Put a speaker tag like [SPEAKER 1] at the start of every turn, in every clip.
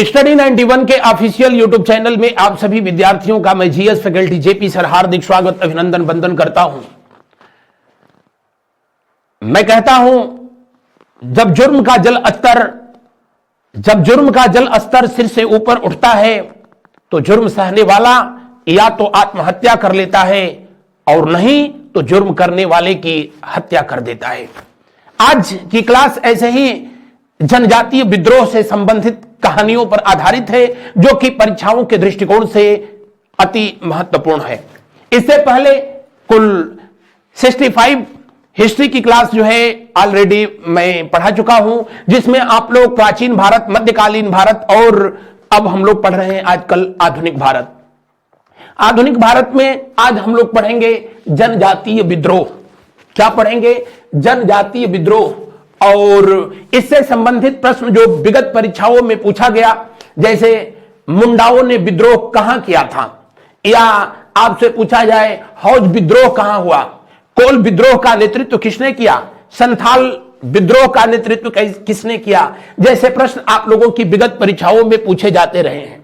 [SPEAKER 1] Study 91 के official YouTube channel में आप सभी विद्यार्थियों का मैं जीएस फैकल्टी जेपी सर हार्दिक स्वागत अभिनंदन वंदन करता हूं। मैं कहता हूं जब जुर्म का जल स्तर सिर से ऊपर उठता है तो जुर्म सहने वाला या तो आत्महत्या कर लेता है और नहीं तो जुर्म करने वाले की हत्या कर देता है। आज की क्लास ऐसे ही जनजातीय विद्रोह से संबंधित कहानियों पर आधारित है जो कि परीक्षाओं के दृष्टिकोण से अति महत्वपूर्ण है। इससे पहले कुल 65 हिस्ट्री की क्लास जो है ऑलरेडी मैं पढ़ा चुका हूं, जिसमें आप लोग प्राचीन भारत, मध्यकालीन भारत और अब हम लोग पढ़ रहे हैं आजकल आधुनिक भारत। आधुनिक भारत में आज हम लोग पढ़ेंगे जनजातीय विद्रोह। क्या पढ़ेंगे? जनजातीय विद्रोह। और इससे संबंधित प्रश्न जो विगत परीक्षाओं में पूछा गया, जैसे मुंडाओं ने विद्रोह कहां किया था, या आपसे पूछा जाए हौज विद्रोह कहां हुआ, कोल विद्रोह का नेतृत्व किसने किया, संथाल विद्रोह का नेतृत्व किसने किया, जैसे प्रश्न आप लोगों की विगत परीक्षाओं में पूछे जाते रहे हैं।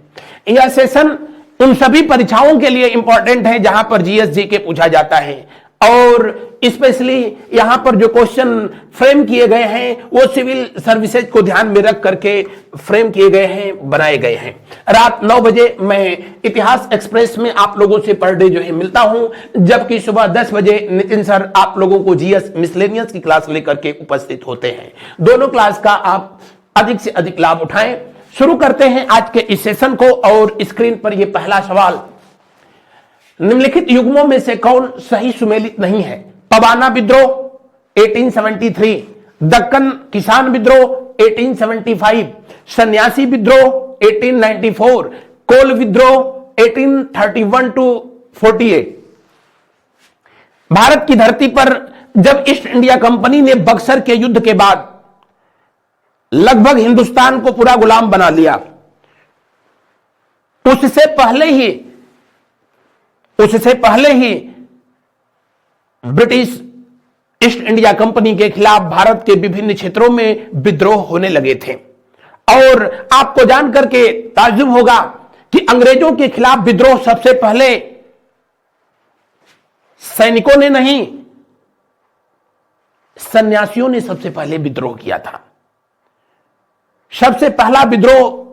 [SPEAKER 1] यह सेशन उन सभी परीक्षाओं के लिए इंपॉर्टेंट है जहां पर जीएस जीके पूछा जाता है, और स्पेशली यहां पर जो क्वेश्चन फ्रेम किए गए हैं वो सिविल सर्विसेज को ध्यान में रख करके फ्रेम किए गए हैं, बनाए गए हैं। रात 9 बजे मैं इतिहास एक्सप्रेस में आप लोगों से पर डे जो है मिलता हूं, जबकि सुबह 10 बजे नितिन सर आप लोगों को जीएस मिसलेनियस की क्लास लेकर के उपस्थित होते हैं। दोनों क्लास का आप अधिक से अधिक लाभ उठाएं। शुरू करते हैं आज के इस सेशन को। और स्क्रीन पर यह पहला सवाल, निम्नलिखित युग्मों में से कौन सही सुमेलित नहीं है? पवाना विद्रोह 1873, दक्कन किसान विद्रोह 1875, सन्यासी विद्रोह 1894, कोल विद्रोह 1831 to 48। भारत की धरती पर जब ईस्ट इंडिया कंपनी ने बक्सर के युद्ध के बाद लगभग हिंदुस्तान को पूरा गुलाम बना लिया, उससे पहले ही ब्रिटिश ईस्ट इंडिया कंपनी के खिलाफ भारत के विभिन्न क्षेत्रों में विद्रोह होने लगे थे। और आपको जानकर के ताज्जुब होगा कि अंग्रेजों के खिलाफ विद्रोह सबसे पहले सैनिकों ने नहीं, सन्यासियों ने सबसे पहले विद्रोह किया था। सबसे पहला विद्रोह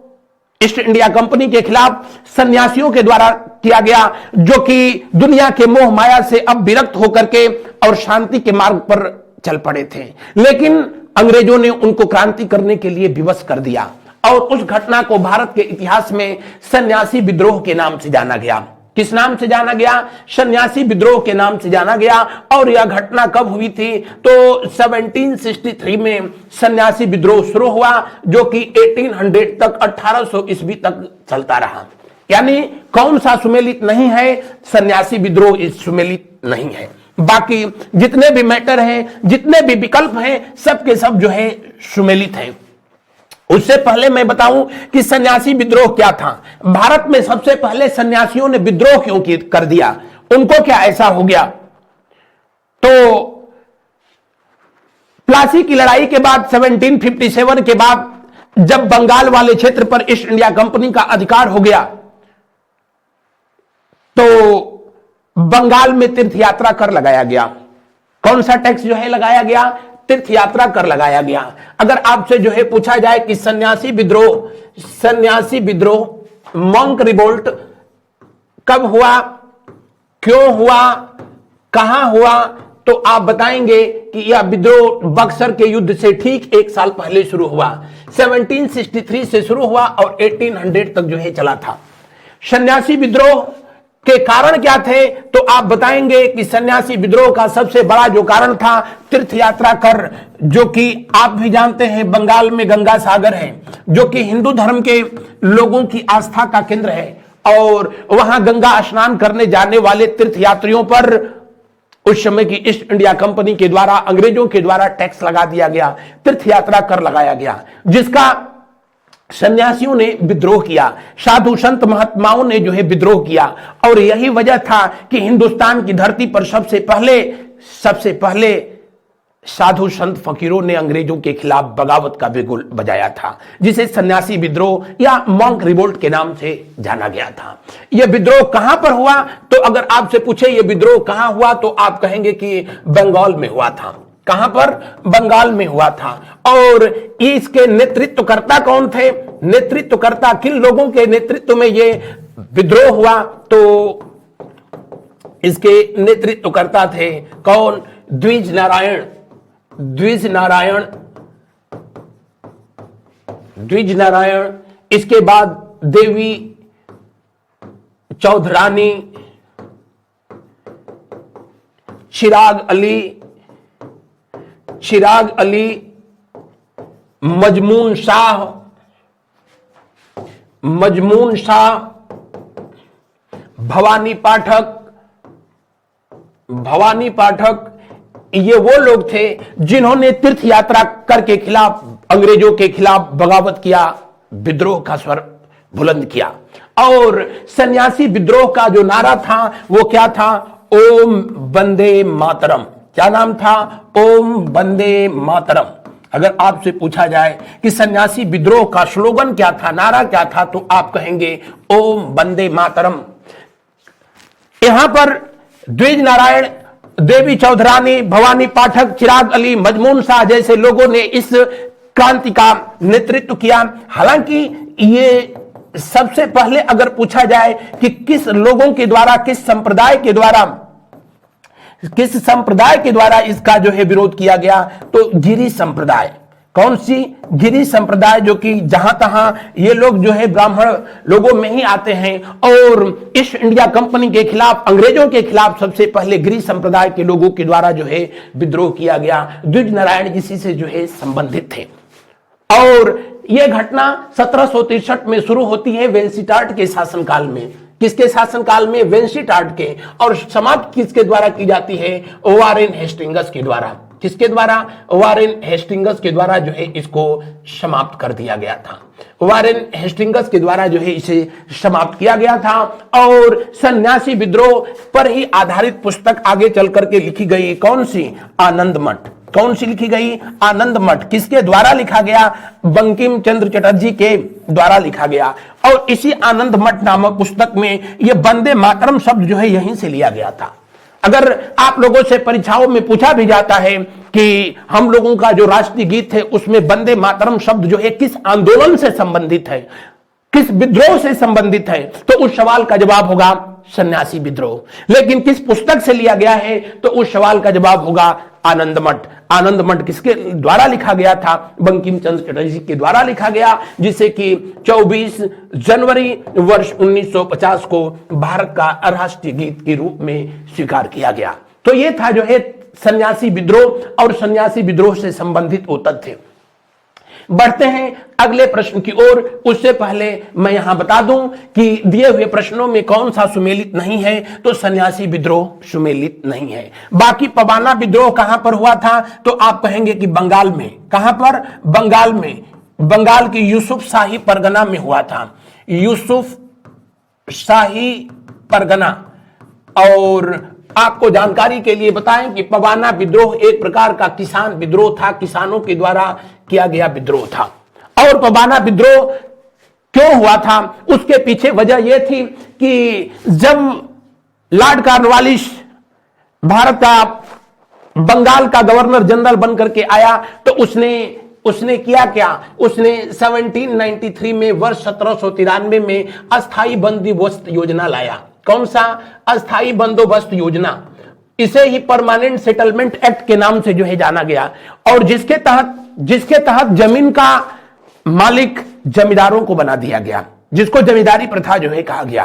[SPEAKER 1] ईस्ट इंडिया कंपनी के खिलाफ सन्यासियों के द्वारा किया गया, जो कि दुनिया के मोह माया से अब विरक्त होकर के और शांति के मार्ग पर चल पड़े थे। लेकिन अंग्रेजों ने उनको क्रांति करने के लिए विवश कर दिया, और उस घटना को भारत के इतिहास में सन्यासी विद्रोह के नाम से जाना गया। किस नाम से जाना गया? सन्यासी विद्रोह के नाम से जाना गया। और यह घटना कब हुई थी? तो 1763 में सन्यासी विद्रोह शुरू हुआ, जो कि 1800 तक 1800 ईस्वी तक चलता रहा। यानी कौन सा सुमेलित नहीं है? सन्यासी विद्रोह इस सुमेलित नहीं है। बाकी जितने भी मैटर हैं, जितने भी विकल्प हैं, सबके सब जो है सुमेलित हैं। उससे पहले मैं बताऊं कि सन्यासी विद्रोह क्या था। भारत में सबसे पहले सन्यासियों ने विद्रोह क्यों कर दिया? उनको क्या ऐसा हो गया? तो प्लासी की लड़ाई के बाद 1757 के बाद जब बंगाल वाले क्षेत्र पर ईस्ट इंडिया कंपनी का अधिकार हो गया, तो बंगाल में तीर्थ यात्रा कर लगाया गया। कौन सा टैक्स जो है लगाया गया? तीर्थ यात्रा कर लगाया गया। अगर आपसे जो है पूछा जाए कि सन्यासी विद्रोह मॉन्क रिवोल्ट कब हुआ, क्यों हुआ, कहां हुआ, तो आप बताएंगे कि यह विद्रोह बक्सर के युद्ध से ठीक 1 साल पहले शुरू हुआ। 1763 से शुरू हुआ और 1800 तक जो है चला था। सन्यासी विद्रोह के कारण क्या थे? तो आप बताएंगे कि सन्यासी विद्रोह का सबसे बड़ा जो कारण था तीर्थ यात्रा कर, जो कि आप भी जानते हैं बंगाल में गंगा सागर है, जो कि हिंदू धर्म के लोगों की आस्था का केंद्र है, और वहां गंगा स्नान करने जाने वाले तीर्थ यात्रियों पर उस समय की ईस्ट इंडिया कंपनी के द्वारा, अंग्रेजों के द्वारा टैक्स लगा दिया गया, तीर्थ यात्रा कर लगाया गया, जिसका सन्यासियों ने विद्रोह किया, साधु संत महात्माओं ने जो है विद्रोह किया। और यही वजह था कि हिंदुस्तान की धरती पर सबसे पहले साधु संत फकीरों ने अंग्रेजों के खिलाफ बगावत का बिगुल बजाया था, जिसे सन्यासी विद्रोह या मॉन्क रिवोल्ट के नाम से जाना गया था। यह विद्रोह कहां पर हुआ? तो अगर आपसे पूछे यह विद्रोह कहां हुआ तो आप कहेंगे कि बंगाल में हुआ था। कहां पर? बंगाल में हुआ था। और इसके नेतृत्वकर्ता कौन थे? नेतृत्वकर्ता किन लोगों के नेतृत्व में यह विद्रोह हुआ? तो इसके नेतृत्वकर्ता थे कौन? द्विज नारायण, इसके बाद देवी चौधरानी, चिराग अली, मजमून शाह, भवानी पाठक, ये वो लोग थे जिन्होंने तीर्थ यात्रा करके खिलाफ अंग्रेजों के खिलाफ बगावत किया, विद्रोह का स्वर बुलंद किया। और सन्यासी विद्रोह का जो नारा था वो क्या था? ओम वंदे मातरम। क्या नाम था? ओम वंदे मातरम। अगर आपसे पूछा जाए कि सन्यासी विद्रोह का स्लोगन क्या था, नारा क्या था, तो आप कहेंगे ओम वंदे मातरम। यहां पर द्विज नारायण, देवी चौधरानी, भवानी पाठक, चिराग अली, मजमून शाह जैसे लोगों ने इस क्रांति का नेतृत्व किया। हालांकि ये सबसे पहले अगर पूछा जाए कि किस लोगों के द्वारा, किस संप्रदाय के द्वारा इसका जो है विरोध किया गया, तो गिरी संप्रदाय। कौन सी? गिरी संप्रदाय, जो कि जहां तहां ये लोग जो है ब्राह्मण लोगों में ही आते हैं। और ईस्ट इंडिया कंपनी के खिलाफ, अंग्रेजों के खिलाफ सबसे पहले गिरी संप्रदाय के लोगों के द्वारा जो है विद्रोह किया गया। द्विज नारायण इसी से जो है संबंधित थे। और यह घटना 1763 में शुरू होती है वेंसीटार्ट के शासनकाल में। किसके शासनकाल में? वेंसीटार्ट के। और समाप्त किसके द्वारा की जाती है? वारेन हेस्टिंग्स के द्वारा। किसके द्वारा? वारेन हेस्टिंग्स के द्वारा जो है इसको समाप्त कर दिया गया था। वारेन हेस्टिंग्स के द्वारा जो है इसे समाप्त किया गया था। और सन्यासी विद्रोह पर ही आधारित पुस्तक आगे चल करके लिखी गई। कौन सी? आनंद मठ। कौन सी लिखी गई? आनंद मठ। किसके द्वारा लिखा गया? बंकिम चंद्र चटर्जी के द्वारा लिखा गया। और इसी आनंद मठ नामक पुस्तक में यह वंदे मातरम शब्द जो है यहीं से लिया गया था। अगर आप लोगों से परीक्षाओं में पूछा भी जाता है कि हम लोगों का जो राष्ट्रीय गीत है उसमें वंदे मातरम शब्द जो है किस आंदोलन से संबंधित है, किस विद्रोह से संबंधित है, तो उस सवाल का जवाब होगा सन्यासी विद्रोह। लेकिन किस पुस्तक से लिया गया है, तो उस सवाल का जवाब होगा आनंद मठ। आनंद मठ किसके द्वारा लिखा गया था? बंकिम चंद्र चटर्जी के द्वारा लिखा गया, जिसे कि 24 जनवरी वर्ष 1950 को भारत का राष्ट्रीय गीत के रूप में स्वीकार किया गया। तो यह था जो है सन्यासी विद्रोह और सन्यासी विद्रोह से संबंधित वो तथ्य। बढ़ते हैं अगले प्रश्न की ओर। उससे पहले मैं यहां बता दूं कि दिए हुए प्रश्नों में कौन सा सुमेलित नहीं है, तो सन्यासी विद्रोह सुमेलित नहीं है। बाकी पबाना विद्रोह कहां पर हुआ था, तो आप कहेंगे कि बंगाल में। कहां पर? बंगाल में। बंगाल की यूसुफ शाही परगना में हुआ था। यूसुफ शाही परगना। और आपको जानकारी के लिए बताएं कि पबाना विद्रोह एक प्रकार का किसान विद्रोह था, किसानों के द्वारा किया गया विद्रोह था। और पबाना विद्रोह क्यों हुआ था, उसके पीछे वजह यह थी कि जब लॉर्ड कॉर्नवालिस भारत का बंगाल का गवर्नर जनरल बनकर के आया, तो उसने किया क्या? उसने 1793 में, वर्ष 1793 में अस्थाई बंदोबस्त योजना लाया। कौन सा? अस्थाई बंदोबस्त योजना। इसे ही परमानेंट सेटलमेंट एक्ट के नाम से जो है जाना गया। और जिसके तहत जमीन का मालिक जमींदारों को बना दिया गया, जिसको जमींदारी प्रथा जो है कहा गया।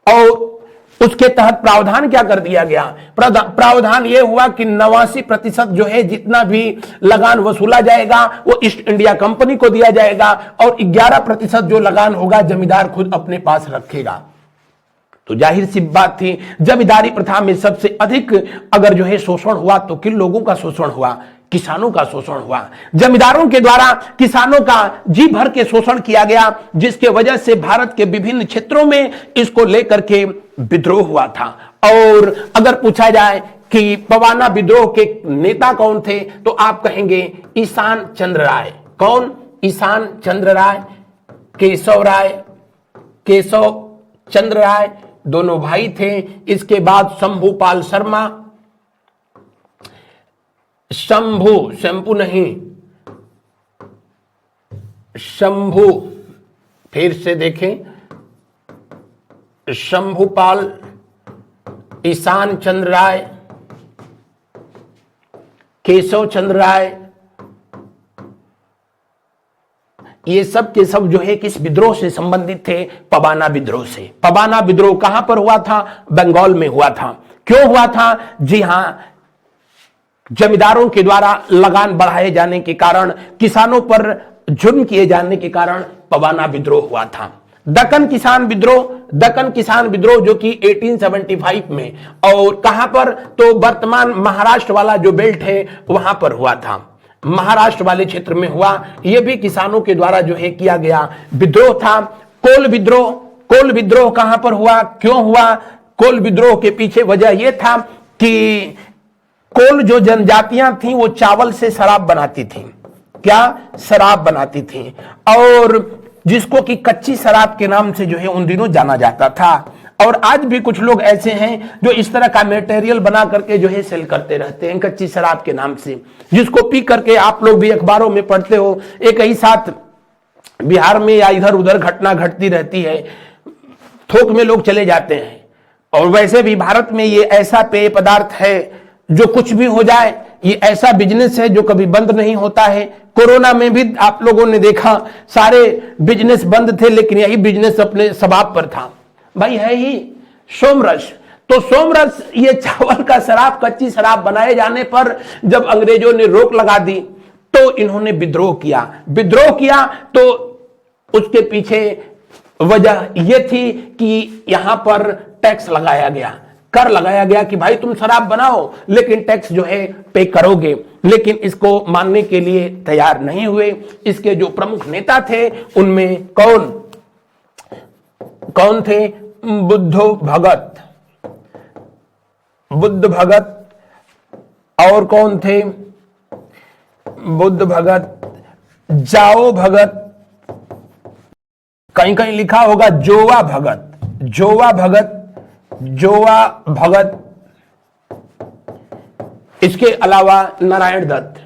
[SPEAKER 1] और उसके तहत प्रावधान क्या कर दिया गया? प्रावधान यह हुआ कि 89% जो है जितना भी लगान वसूला जाएगा वो ईस्ट इंडिया कंपनी को दिया जाएगा, और 11% जो लगान होगा जमींदार खुद अपने पास रखेगा। तो जाहिर सी बात थी, जमींदारी प्रथा में सबसे अधिक अगर जो है शोषण हुआ तो किन लोगों का शोषण हुआ? किसानों का शोषण हुआ। जमींदारों के द्वारा किसानों का जी भर के शोषण किया गया, जिसके वजह से भारत के विभिन्न क्षेत्रों में इसको लेकर के विद्रोह हुआ था। और अगर पूछा जाए कि पवाना विद्रोह के नेता कौन थे, तो आप कहेंगे ईशान चंद्र राय। कौन? ईशान चंद्र राय, केशव चंद्र राय, दोनों भाई थे। इसके बाद शंभूपाल शर्मा, शंभू नहीं, शंभू, फिर से देखें, शंभूपाल, ईशान चंद्र राय, केशव चंद्र राय, ये सब के सब जो है किस विद्रोह से संबंधित थे? पवाना विद्रोह से। पवाना विद्रोह कहां पर हुआ था? बंगाल में हुआ था। क्यों हुआ था? जी हां, जमींदारों के द्वारा लगान बढ़ाए जाने के कारण, किसानों पर जुर्म किए जाने के कारण पवाना विद्रोह हुआ था। दक्कन किसान विद्रोह जो कि 1875 में, और कहां पर? तो वर्तमान महाराष्ट्र वाला जो बेल्ट है वहां पर हुआ था, महाराष्ट्र वाले क्षेत्र में हुआ। यह भी किसानों के द्वारा जो है किया गया विद्रोह था। कोल विद्रोह कहां पर हुआ? क्यों हुआ? कोल विद्रोह के पीछे वजह यह था कि कोल जो जनजातियां थीं वो चावल से शराब बनाती थीं। क्या? शराब बनाती थीं, और जिसको कि कच्ची शराब के नाम से जो है उन दिनों जाना जाता था। और आज भी कुछ लोग ऐसे हैं जो इस तरह का मटेरियल बना करके जो है सेल करते रहते हैं कच्ची शराब के नाम से, जिसको पी करके आप लोग भी अखबारों में पढ़ते हो। एक ही साथ बिहार में या इधर उधर घटना घटती रहती है, थोक में लोग चले जाते हैं। और वैसे भी भारत में ये ऐसा पेय पदार्थ है जो कुछ भी हो जाए, ये ऐसा बिजनेस है जो कभी बंद नहीं होता है। कोरोना में भी आप लोगों ने देखा सारे बिजनेस बंद थे, लेकिन यही बिजनेस अपने स्वभाव पर था। भाई है ही सोमरस। तो सोमरस ये चावल का शराब, कच्ची शराब बनाए जाने पर जब अंग्रेजों ने रोक लगा दी तो इन्होंने विद्रोह किया। तो उसके पीछे वजह यह थी कि यहां पर टैक्स लगाया गया, कर लगाया गया कि भाई तुम शराब बनाओ लेकिन टैक्स जो है पे करोगे। लेकिन इसको मानने के लिए तैयार नहीं हुए। इसके जो प्रमुख नेता थे उनमें कौन थे? बुद्ध भगत, और कौन थे? बुद्ध भगत, जाओ भगत, कहीं कहीं लिखा होगा जोवा भगत, इसके अलावा नारायण दत्त।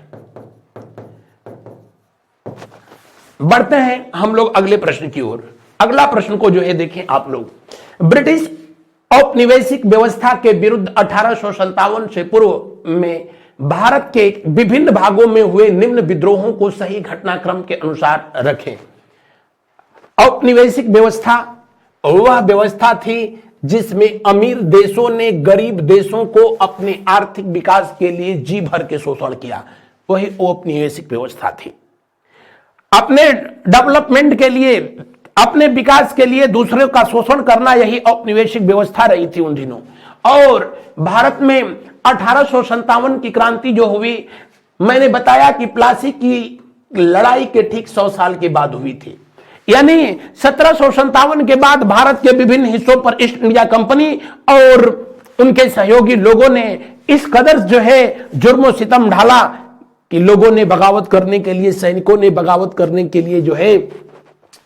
[SPEAKER 1] बढ़ते हैं हम लोग अगले प्रश्न की ओर। अगला प्रश्न को जो है देखें आप लोग। ब्रिटिश औपनिवेशिक व्यवस्था के विरुद्ध 1857 से पूर्व में भारत के विभिन्न भागों में हुए निम्न विद्रोहों को सही घटनाक्रम के अनुसार रखें। औपनिवेशिक व्यवस्था वह व्यवस्था थी जिसमें अमीर देशों ने गरीब देशों को अपने आर्थिक विकास के लिए जी भर के शोषण किया, वही औपनिवेशिक व्यवस्था थी। अपने डेवलपमेंट के लिए, अपने विकास के लिए दूसरों का शोषण करना, यही औपनिवेशिक व्यवस्था रही थी उन दिनों। और भारत में 1857 की क्रांति जो हुई, मैंने बताया कि प्लासी की लड़ाई के ठीक 100 साल के बाद हुई थी। यानी 1757 के बाद भारत के विभिन्न हिस्सों पर ईस्ट इंडिया कंपनी और उनके सहयोगी लोगों ने इस कदर जो है जुर्म सितम ढाला कि लोगों ने बगावत करने के लिए, सैनिकों ने बगावत करने के लिए जो है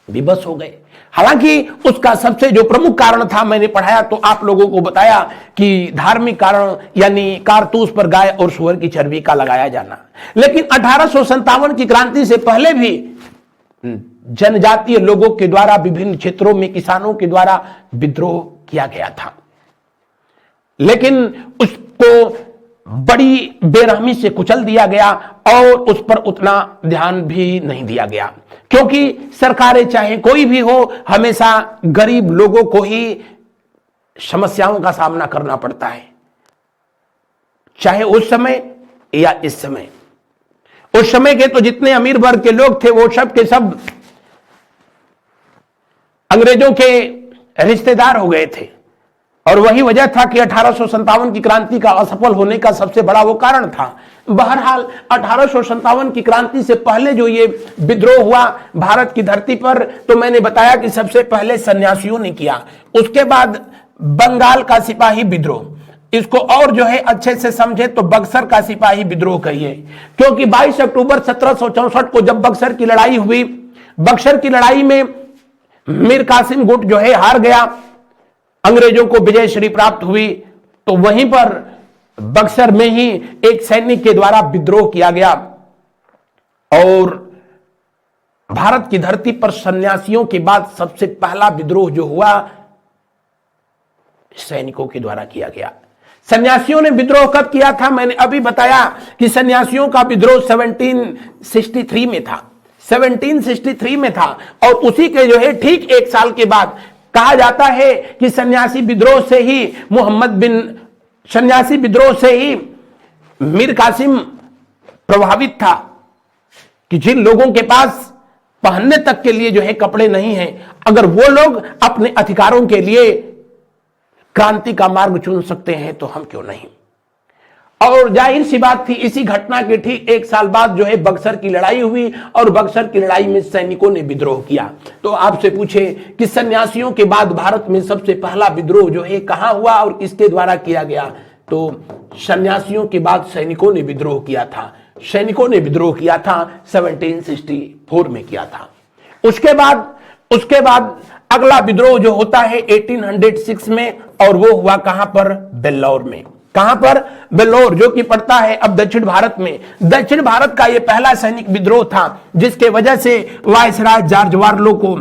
[SPEAKER 1] विवश हो गए। हालांकि उसका सबसे जो प्रमुख कारण था, मैंने पढ़ाया तो आप लोगों को बताया कि धार्मिक कारण, यानी कारतूस पर गाय और सुअर की चर्बी का लगाया जाना। लेकिन 1857 की क्रांति से पहले भी जनजातीय लोगों के द्वारा विभिन्न क्षेत्रों में किसानों के द्वारा विद्रोह किया गया था, लेकिन उसको बड़ी बेरहमी से कुचल दिया गया और उस पर उतना ध्यान भी नहीं दिया गया, क्योंकि सरकारें चाहे कोई भी हो, हमेशा गरीब लोगों को ही समस्याओं का सामना करना पड़ता है, चाहे उस समय या इस समय। उस समय के तो जितने अमीर वर्ग के लोग थे वो सब के सब अंग्रेजों के रिश्तेदार हो गए थे, और वही वजह था कि 1857 की क्रांति का असफल होने का सबसे बड़ा वो कारण था। बहरहाल 1857 की क्रांति से पहले जो ये विद्रोह हुआ भारत की धरती पर, तो मैंने बताया कि सबसे पहले सन्यासियों ने किया, उसके बाद बंगाल का सिपाही विद्रोह, इसको और जो है अच्छे से समझे तो बक्सर का सिपाही विद्रोह कहिए, क्योंकि 22 अक्टूबर 1764 को जब बक्सर की लड़ाई हुई, बक्सर की लड़ाई में मीर कासिम गुट जो है हार गया, अंग्रेजों को विजय श्री प्राप्त हुई, तो वहीं पर बक्सर में ही एक सैनिक के द्वारा विद्रोह किया गया और भारत की धरती पर सन्यासियों के बाद सबसे पहला विद्रोह जो हुआ सैनिकों के द्वारा किया गया। सन्यासियों ने विद्रोह कब किया था? मैंने अभी बताया कि सन्यासियों का विद्रोह 1763 में था, 1763 में था और उसी के जो है ठीक एक साल के बाद कहा जाता है कि सन्यासी विद्रोह से ही मीर कासिम प्रभावित था कि जिन लोगों के पास पहनने तक के लिए जो है कपड़े नहीं हैं, अगर वो लोग अपने अधिकारों के लिए क्रांति का मार्ग चुन सकते हैं तो हम क्यों नहीं। और जाहिर सी बात थी, इसी घटना के ठीक एक साल बाद जो है बक्सर की लड़ाई हुई और बक्सर की लड़ाई में सैनिकों ने विद्रोह किया। तो आपसे पूछे कि सन्यासियों के बाद भारत में सबसे पहला विद्रोह जो है कहां हुआ और किसके द्वारा किया गया? तो सन्यासियों के बाद सैनिकों ने विद्रोह किया था, सैनिकों ने विद्रोह किया था 1764 में किया था। उसके बाद अगला विद्रोह जो होता है 1806 में, और वो हुआ कहां पर? बेल्लौर में। कहां पर? बेल्लौर, जो कि पड़ता है अब दक्षिण भारत में। दक्षिण भारत का यह पहला सैनिक विद्रोह था जिसके वजह से वायसराय जॉर्ज वार्लो को,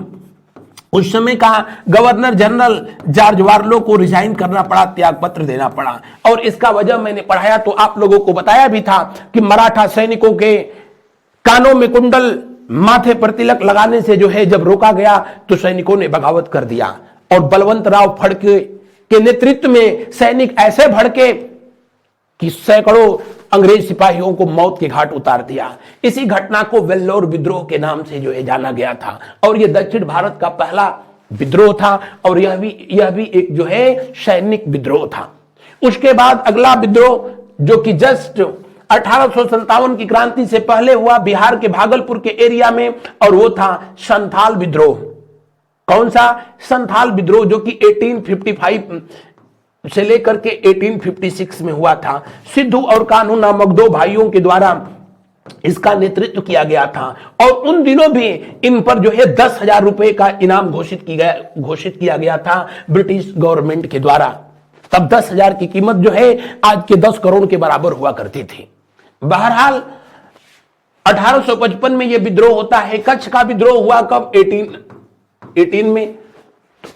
[SPEAKER 1] उस समय का गवर्नर जनरल जॉर्ज वार्लो को रिजाइन करना पड़ा, त्याग पत्र देना पड़ा। और इसका वजह मैंने पढ़ाया तो आप लोगों को बताया भी था कि मराठा सैनिकों के कानों में कुंडल, माथे पर तिलक लगाने से जो है जब रोका गया तो सैनिकों ने बगावत कर दिया और बलवंत राव फड़के के नेतृत्व में सैनिक ऐसे भड़के कि सैकड़ों अंग्रेज सिपाहियों को मौत के घाट उतार दिया। इसी घटना को वेल्लोर विद्रोह के नाम से जो है जाना गया था और यह दक्षिण भारत का पहला विद्रोह था और यह भी एक जो है सैनिक विद्रोह था। उसके बाद अगला विद्रोह जो कि जस्ट 1857 की क्रांति से पहले हुआ बिहार के भागलपुर के एरिया में, और वो था संथाल विद्रोह। कौन सा? संथाल विद्रोह, जो कि 1855 से लेकर के 1856 में हुआ था। सिद्धू और कान्हू नामक दो भाइयों के द्वारा इसका नेतृत्व किया गया था और उन दिनों भी इन पर जो है 10,000 रुपए का इनाम घोषित किया गया था ब्रिटिश गवर्नमेंट के द्वारा। तब 10,000 की कीमत जो है आज के 10 करोड़ के बराबर हुआ करती थी। बहरहाल 1855 में यह विद्रोह होता है। कच्छ का विद्रोह हुआ कब? 18 में।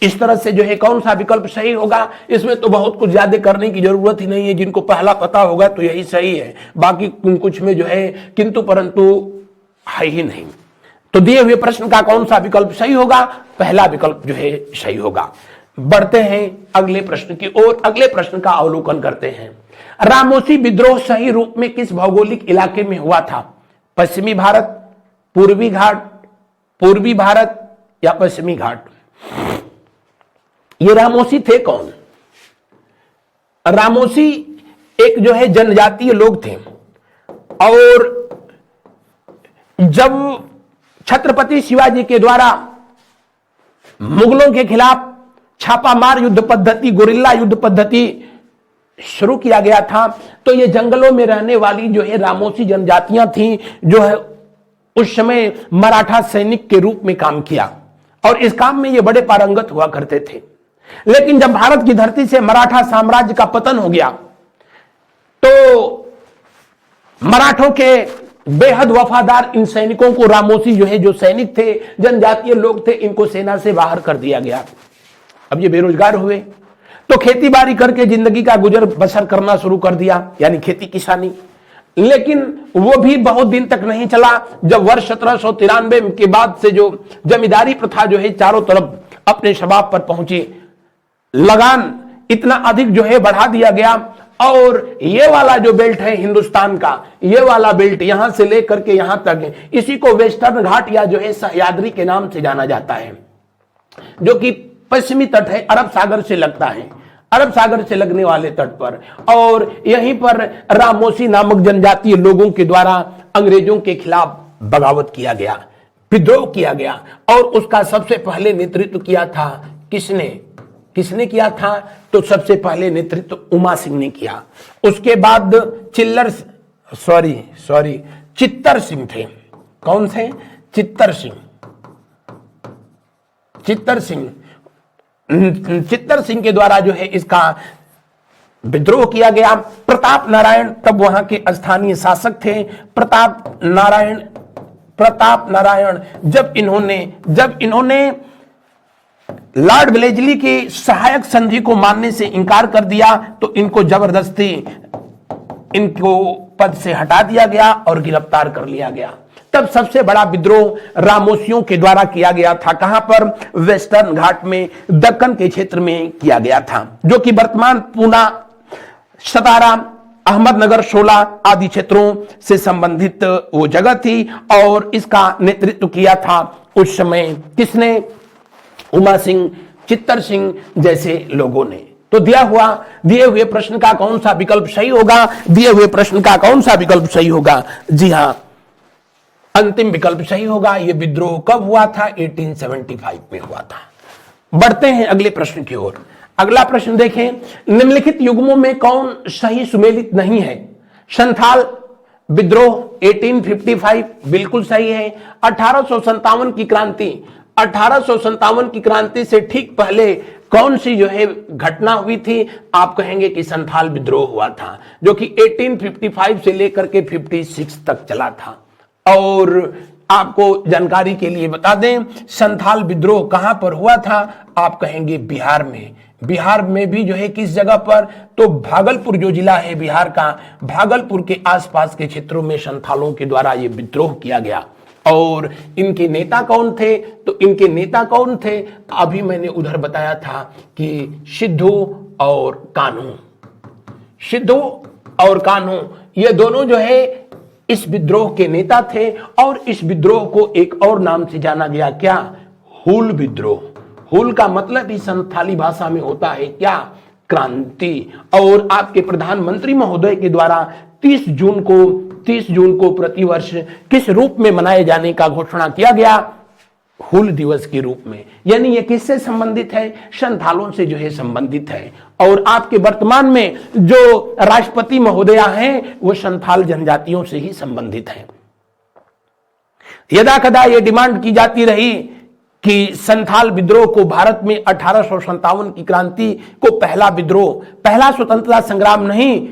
[SPEAKER 1] इस तरह से जो है कौन सा विकल्प सही होगा? इसमें तो बहुत कुछ ज्यादा करने की जरूरत ही नहीं है, जिनको पहला पता होगा तो यही सही है, बाकी कुछ में जो है किंतु परंतु है ही नहीं। तो दिए हुए प्रश्न का कौन सा विकल्प सही होगा? पहला विकल्प जो है सही होगा। बढ़ते हैं अगले प्रश्न की ओर। अगले प्रश्न का अवलोकन करते हैं। रामोसी विद्रोह सही रूप में किस भौगोलिक इलाके में हुआ था? पश्चिमी भारत, पूर्वी भारत या पश्चिमी घाट? ये रामोसी थे कौन? रामोसी एक जो है जनजातीय लोग थे और जब छत्रपति शिवाजी के द्वारा मुगलों के खिलाफ छापामार युद्ध पद्धति, गुरिल्ला युद्ध पद्धति शुरू किया गया था तो ये जंगलों में रहने वाली जो है रामोसी जनजातियां थीं, जो है उस समय मराठा सैनिक के रूप में काम किया और इस काम में ये बड़े पारंगत हुआ करते थे। लेकिन जब भारत की धरती से मराठा साम्राज्य का पतन हो गया तो मराठों के बेहद वफादार इन सैनिकों को, रामोसी जो है जो सैनिक थे, जनजातीय लोग थे, इनको सेना से बाहर कर दिया गया। अब ये बेरोजगार हुए तो खेती बाड़ी करके जिंदगी का गुजर बसर करना शुरू कर दिया, यानी खेती किसानी। लेकिन वो भी बहुत दिन तक नहीं चला। जब वर्ष 1793 के बाद से जो जमींदारी प्रथा जो है चारों तरफ अपने शबाब पर पहुंची, लगान इतना अधिक जो है बढ़ा दिया गया और ये वाला जो बेल्ट है हिंदुस्तान का, ये वाला बेल्ट यहां से लेकर के यहां तक, इसी को वेस्टर्न घाट या जो है सह्याद्री के नाम से जाना जाता है, जो कि पश्चिमी तट है, अरब सागर से लगता है, अरब सागर से लगने वाले तट पर। और यहीं पर रामोसी नामक जनजातीय लोगों के द्वारा अंग्रेजों के खिलाफ बगावत किया गया, विद्रोह किया गया और उसका सबसे पहले नेतृत्व किया था किसने? किसने किया था? तो सबसे पहले नेतृत्व उमा सिंह ने किया। उसके बाद चित्तर सिंह थे। कौन थे? चित्तर सिंह के द्वारा जो है इसका विद्रोह किया गया। प्रताप नारायण तब वहां के स्थानीय शासक थे। प्रताप नारायण जब इन्होंने लॉर्ड वेलेस्ली की सहायक संधि को मानने से इनकार कर दिया तो इनको जबरदस्ती इनको पद से हटा दिया गया और गिरफ्तार कर लिया गया। तब सबसे बड़ा विद्रोह रामोसियों के द्वारा किया गया था। कहां पर? वेस्टर्न घाट में, दक्कन के क्षेत्र में किया गया था, जो कि वर्तमान पूना, सतारा, अहमदनगर, शोला आदि क्षेत्रों से संबंधित वो जगह थी। और इसका नेतृत्व किया था उस समय किसने? उमा सिंह, चित्तर सिंह जैसे लोगों ने। तो दिए हुए प्रश्न का कौन सा विकल्प सही होगा? दिए हुए प्रश्न का कौन सा विकल्प सही होगा? जी हां, अंतिम विकल्प सही होगा। यह विद्रोह कब हुआ था? 1875 में हुआ था। बढ़ते हैं अगले प्रश्न की ओर। अगला प्रश्न देखें, निम्नलिखित युग्मों में कौन सही सुमेलित नहीं है? संथाल विद्रोह 1855 बिल्कुल सही है। 1857 की क्रांति, 1857 की क्रांति से ठीक पहले कौन सी जो है घटना हुई थी? आप कहेंगे कि संथाल विद्रोह हुआ था, जो कि 1855 से लेकर के 56 तक चला था। और आपको जानकारी के लिए बता दें, संथाल विद्रोह कहां पर हुआ था? आप कहेंगे बिहार में। बिहार में भी जो है किस जगह पर? तो भागलपुर जो जिला है बिहार का, भागलपुर के आसपास के क्षेत्रों में संथालों के द्वारा यह विद्रोह किया गया। और इनके नेता कौन थे? तो इनके नेता कौन थे? अभी मैंने उधर बताया था कि सिद्धू और कान्हू ये दोनों जो है इस विद्रोह के नेता थे। और इस विद्रोह को एक और नाम से जाना गया, क्या? हूल विद्रोह। हूल का मतलब ही संथाली भाषा में होता है क्या? क्रांति। और आपके प्रधानमंत्री महोदय के द्वारा 30 जून को प्रतिवर्ष किस रूप में मनाए जाने का घोषणा किया गया? हूल दिवस के रूप में। यानी ये किससे संबंधित है? संथालों से जो है संबंधित है। और आपके वर्तमान में जो राष्ट्रपति महोदया हैं वो संथाल जनजातियों से ही संबंधित है। यदा कदा ये डिमांड की जाती रही कि संथाल विद्रोह को भारत में 1857 की क्रांति को पहला स्वतंत्रता संग्राम नहीं,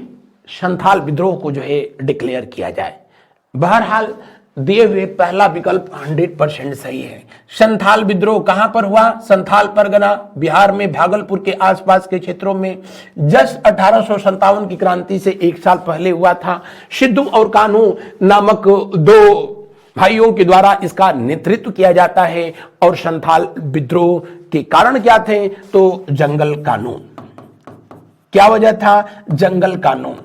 [SPEAKER 1] संथाल विद्रोह को जो है डिक्लेयर किया जाए। बहरहाल दिए हुए पहला विकल्प 100% सही है। संथाल विद्रोह कहां पर हुआ? संथाल परगना, बिहार में, भागलपुर के आसपास के क्षेत्रों में। जस्ट 1857 की क्रांति से एक साल पहले हुआ था। सिद्धू और कान्हू नामक दो भाइयों के द्वारा इसका नेतृत्व किया जाता है। और संथाल विद्रोह के कारण क्या थे? तो जंगल कानून। क्या वजह था? जंगल कानून।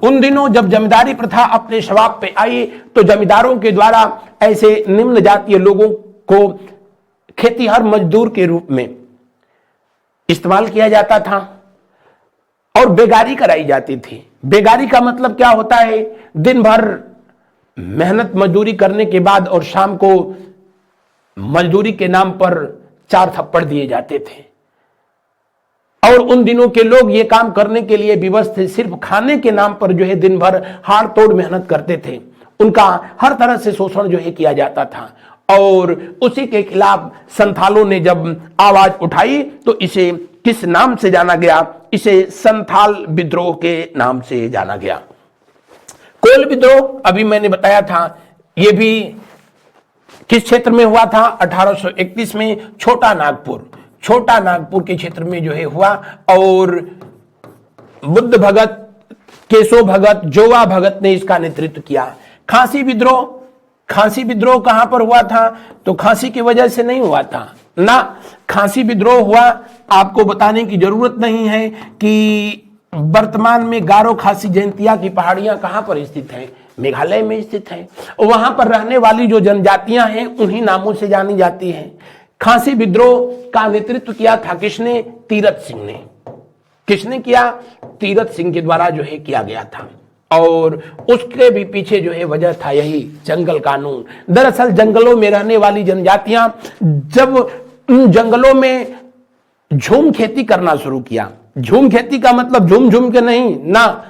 [SPEAKER 1] उन दिनों जब जमींदारी प्रथा अपने शबाब पे आई तो जमींदारों के द्वारा ऐसे निम्न जातीय लोगों को खेतीहर मजदूर के रूप में इस्तेमाल किया जाता था और बेगारी कराई जाती थी। बेगारी का मतलब क्या होता है? दिन भर मेहनत मजदूरी करने के बाद और शाम को मजदूरी के नाम पर 4 थप्पड़ दिए जाते थे। और उन दिनों के लोग ये काम करने के लिए विवश थे, सिर्फ खाने के नाम पर जो है दिन भर हाड़ तोड़ मेहनत करते थे। उनका हर तरह से शोषण जो है किया जाता था। और उसी के खिलाफ संथालों ने जब आवाज उठाई तो इसे किस नाम से जाना गया? इसे संथाल विद्रोह के नाम से जाना गया। कोल विद्रोह अभी मैंने बताया था, यह भी किस क्षेत्र में हुआ था? 1831 में छोटा नागपुर के क्षेत्र में जो है हुआ। और बुद्ध भगत, केशव भगत, जोवा भगत ने इसका नेतृत्व किया। खांसी विद्रोह कहां पर हुआ था? तो खांसी की वजह से नहीं हुआ था ना। खांसी विद्रोह हुआ, आपको बताने की जरूरत नहीं है कि वर्तमान में गारो खासी जयंतिया की पहाड़ियां कहां पर स्थित हैं? मेघालय में स्थित है। वहां पर रहने वाली जो जनजातियां हैं उन्हीं नामों से जानी जाती हैं। खांसी विद्रोह का नेतृत्व किया था किसने? तीरथ सिंह ने। किसने किया? तीरथ सिंह के द्वारा जो है किया गया था। और उसके भी पीछे जो है वजह था यही जंगल कानून। दरअसल जंगलों में रहने वाली जनजातियां जब उन जंगलों में झूम खेती करना शुरू किया। झूम खेती का मतलब झूम झूम के नहीं ना,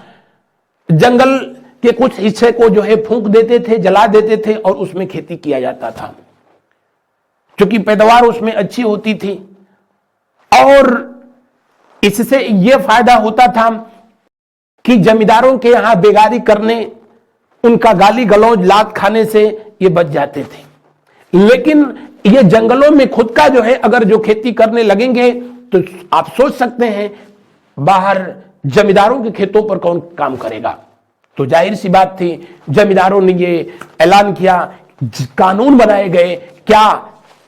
[SPEAKER 1] जंगल के कुछ हिस्से को जो है फूंक देते थे, जला देते थे और उसमें खेती किया जाता था, क्योंकि पैदावार उसमें अच्छी होती थी। और इससे यह फायदा होता था कि जमींदारों के यहां बेगारी करने, उनका गाली गलौज लात खाने से ये बच जाते थे। लेकिन ये जंगलों में खुद का जो है अगर जो खेती करने लगेंगे तो आप सोच सकते हैं बाहर जमींदारों के खेतों पर कौन काम करेगा। तो जाहिर सी बात थी, जमींदारों ने ये ऐलान किया, कानून बनाए गए क्या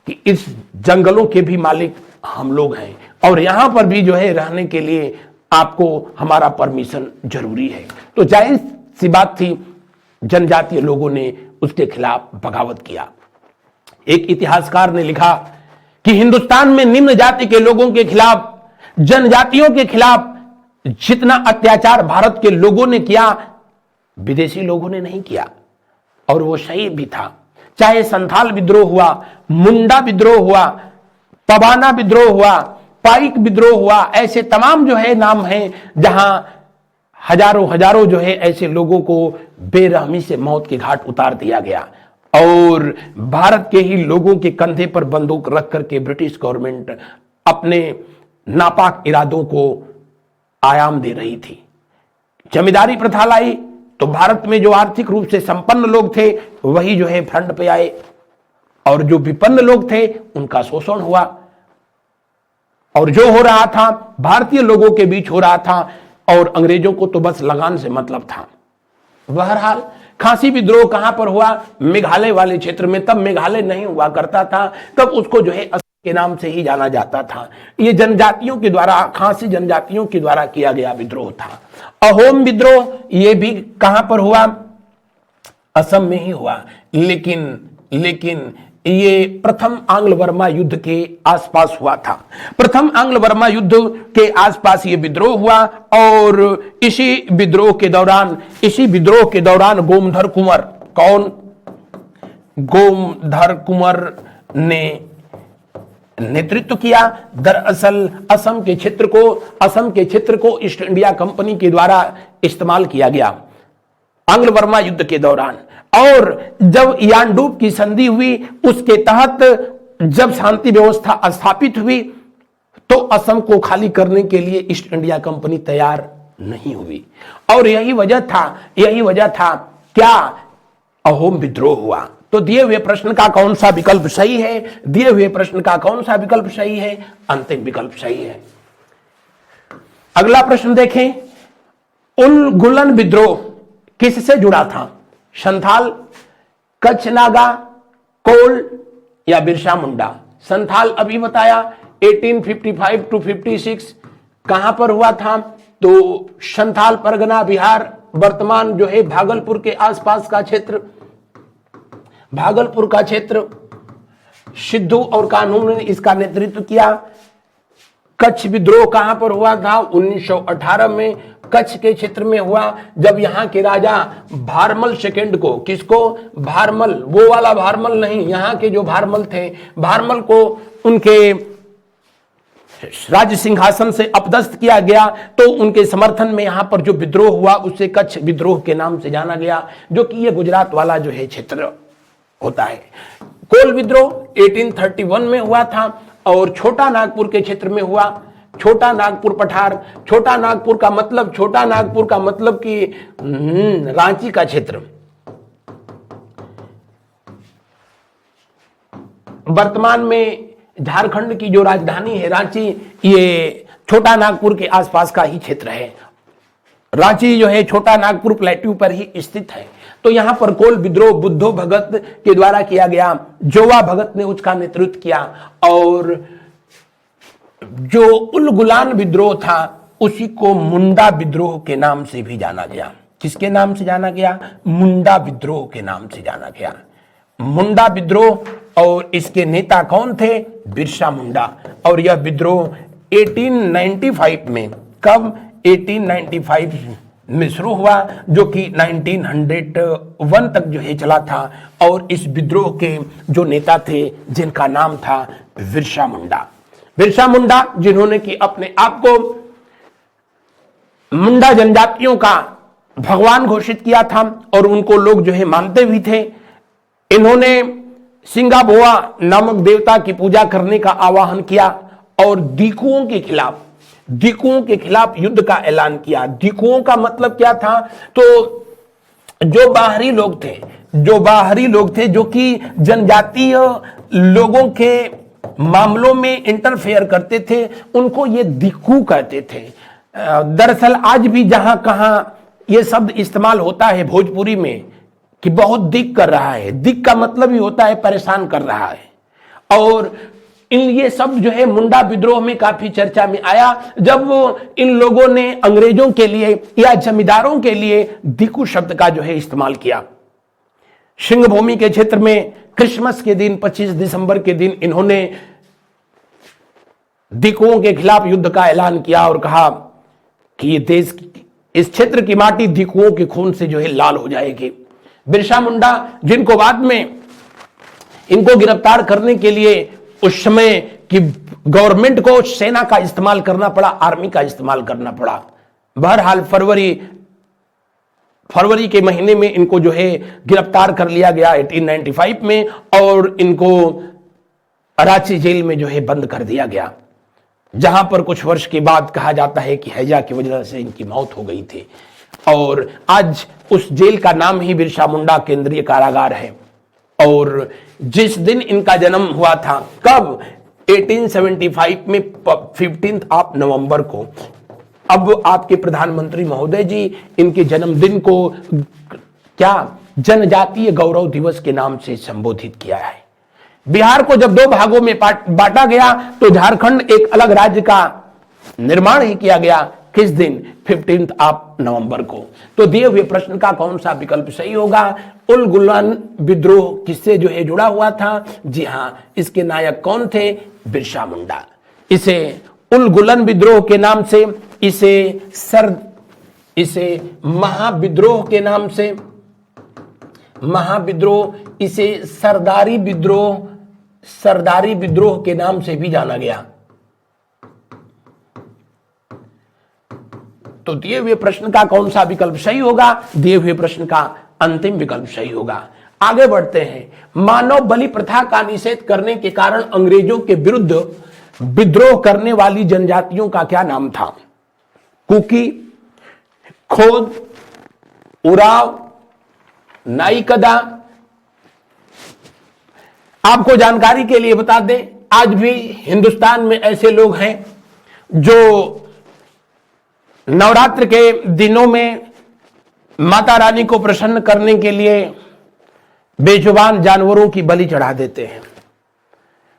[SPEAKER 1] कि इस जंगलों के भी मालिक हम लोग हैं और यहां पर भी जो है रहने के लिए आपको हमारा परमिशन जरूरी है। तो जाहिर सी बात थी, जनजातीय लोगों ने उसके खिलाफ बगावत किया। एक इतिहासकार ने लिखा कि हिंदुस्तान में निम्न जाति के लोगों के खिलाफ, जनजातियों के खिलाफ जितना अत्याचार भारत के लोगों ने किया, विदेशी लोगों ने नहीं किया। और वो सही भी था। चाहे संथाल विद्रोह हुआ, मुंडा विद्रोह हुआ, पबाना विद्रोह हुआ, पाइक विद्रोह हुआ, ऐसे तमाम जो है नाम हैं जहां हजारों हजारों जो है ऐसे लोगों को बेरहमी से मौत के घाट उतार दिया गया। और भारत के ही लोगों के कंधे पर बंदूक रख करके ब्रिटिश गवर्नमेंट अपने नापाक इरादों को आयाम दे रही थी। जमींदारी प्रथा लाई तो भारत में जो आर्थिक रूप से संपन्न लोग थे वही जो है फ्रंट पे आए और जो विपन्न लोग थे उनका शोषण हुआ। और जो हो रहा था भारतीय लोगों के बीच हो रहा था और अंग्रेजों को तो बस लगान से मतलब था। बहरहाल खासी विद्रोह कहां पर हुआ? मेघालय वाले क्षेत्र में। तब मेघालय नहीं हुआ करता था, तब उसको जो है असम के नाम से ही जाना जाता था। ये जनजातियों के द्वारा, खासी जनजातियों के द्वारा किया गया विद्रोह था। अहोम विद्रोह ये भी कहां पर हुआ? असम में ही हुआ। लेकिन ये प्रथम आंग्ल बर्मा युद्ध के आसपास हुआ था। प्रथम आंग्ल बर्मा युद्ध के आसपास ये विद्रोह हुआ और इसी विद्रोह के दौरान गोमधर कुंवर ने नेतृत्व किया। दरअसल असम के क्षेत्र को ईस्ट इंडिया कंपनी के द्वारा इस्तेमाल किया गया आंग्ल बर्मा युद्ध के दौरान। और जब यानडूब की संधि हुई उसके तहत जब शांति व्यवस्था स्थापित हुई तो असम को खाली करने के लिए ईस्ट इंडिया कंपनी तैयार नहीं हुई। और यही वजह था क्या अहोम विद्रोह हुआ। तो दिए हुए प्रश्न का कौन सा विकल्प सही है? अंतिम विकल्प सही है। अगला प्रश्न देखें, उलगुलन विद्रोह किससे जुड़ा था? संथाल, कच्छ नागा, कोल या बिरसा मुंडा? संथाल अभी बताया 1855 टू 56 कहां पर हुआ था? तो संथाल परगना बिहार, वर्तमान जो है भागलपुर के आसपास का क्षेत्र, भागलपुर का क्षेत्र। सिद्धू और कानून ने इसका नेतृत्व किया। कच्छ विद्रोह कहां पर हुआ था? 1918 में कच्छ के क्षेत्र में हुआ, जब यहां के राजा भारमल सेकेंड को, किसको? भारमल, वो वाला भारमल नहीं, यहां के जो भारमल थे, भारमल को उनके राज्य सिंहासन से अपदस्थ किया गया। तो उनके समर्थन में यहां पर जो विद्रोह हुआ उसे कच्छ विद्रोह के नाम से जाना गया, जो कि ये गुजरात वाला जो है क्षेत्र होता है। कोल विद्रोह 1831 में हुआ था और छोटा नागपुर के क्षेत्र में हुआ। छोटा नागपुर पठार, छोटा नागपुर का मतलब कि रांची का क्षेत्र। वर्तमान में झारखंड की जो राजधानी है रांची, ये छोटा नागपुर के आसपास का ही क्षेत्र है। रांची जो है छोटा नागपुर प्लेट्यू पर ही स्थित है। तो यहां पर कोल विद्रोह बुद्धो भगत के द्वारा किया गया। जोवा भगत ने उसका नेतृत्व किया। और जो उलगुलान विद्रोह था उसी को मुंडा विद्रोह के नाम से भी जाना गया। किसके नाम से जाना गया? मुंडा विद्रोह के नाम से जाना गया। मुंडा विद्रोह, और इसके नेता कौन थे? बिरसा मुंडा। और यह विद्रोह 1895 में, कब? 1895 में शुरू हुआ, जो कि 1901 तक जो है चला था। और इस विद्रोह के जो नेता थे जिनका नाम था बिरसा मुंडा। बिरसा मुंडा, जिन्होंने कि अपने आप को मुंडा जनजातियों का भगवान घोषित किया था और उनको लोग जो है मानते भी थे, इन्होंने सिंगाबोआ नामक देवता की पूजा करने का आह्वान किया और दीकुओं के खिलाफ युद्ध का ऐलान किया। दीकुओं का मतलब क्या था? तो जो बाहरी लोग थे जो कि जनजातीय लोगों के मामलों में इंटरफेयर करते थे, उनको ये दीकू कहते थे। दरअसल आज भी जहां कहां ये शब्द इस्तेमाल होता है भोजपुरी में कि बहुत दिक कर रहा है, दिक का मतलब ही होता है परेशान कर रहा है। और ये शब्द जो है मुंडा विद्रोह में काफी चर्चा में आया जब इन लोगों ने अंग्रेजों के लिए या जमींदारों के लिए दीकू शब्द का जो है इस्तेमाल किया। सिंहभूमि के क्षेत्र में क्रिसमस के दिन 25 दिसंबर के दिन इन्होंने दीकुओं के खिलाफ युद्ध का ऐलान किया और कहा कि ये देश, इस क्षेत्र की माटी दीकुओं के खून से जो है लाल हो जाएगी। बिरसा मुंडा, जिनको बाद में इनको गिरफ्तार करने के लिए उस समय की गवर्नमेंट को सेना का इस्तेमाल करना पड़ा, आर्मी का इस्तेमाल करना पड़ा। बहरहाल फरवरी के महीने में इनको जो है गिरफ्तार कर लिया गया 1895 में और इनको रांची जेल में जो है बंद कर दिया गया, जहां पर कुछ वर्ष के बाद कहा जाता है कि हैजा की वजह से इनकी मौत हो गई थी। और आज उस जेल का नाम ही बिरसा मुंडा केंद्रीय कारागार है। और जिस दिन इनका जन्म हुआ था, कब? 1875 में 15 नवंबर को। अब आपके प्रधानमंत्री महोदय जी इनके जन्मदिन को क्या जनजातीय गौरव दिवस के नाम से संबोधित किया है। बिहार को जब 2 भागों में बांटा गया तो झारखंड एक अलग राज्य का निर्माण ही किया गया। किस दिन? 15 नवंबर को। तो दिए हुए प्रश्न का कौन सा विकल्प सही होगा? उल गुलान विद्रोह किससे जो है जुड़ा हुआ था? जी हां, इसके नायक कौन थे? बिरसा मुंडा। इसे उल गुलान विद्रोह के नाम से, इसे महाविद्रोह के नाम से, इसे सरदारी विद्रोह के नाम से भी जाना गया। तो दिए हुए प्रश्न का कौन सा विकल्प सही होगा? दिए हुए प्रश्न का अंतिम विकल्प सही होगा। आगे बढ़ते हैं। मानव बलि प्रथा का निषेध करने के कारण अंग्रेजों के विरुद्ध विद्रोह करने वाली जनजातियों का क्या नाम था? कुकी, खोद, उराव, नाईकदा। आपको जानकारी के लिए बता दें, आज भी हिंदुस्तान में ऐसे लोग हैं जो नवरात्र के दिनों में माता रानी को प्रसन्न करने के लिए बेजुबान जानवरों की बलि चढ़ा देते हैं।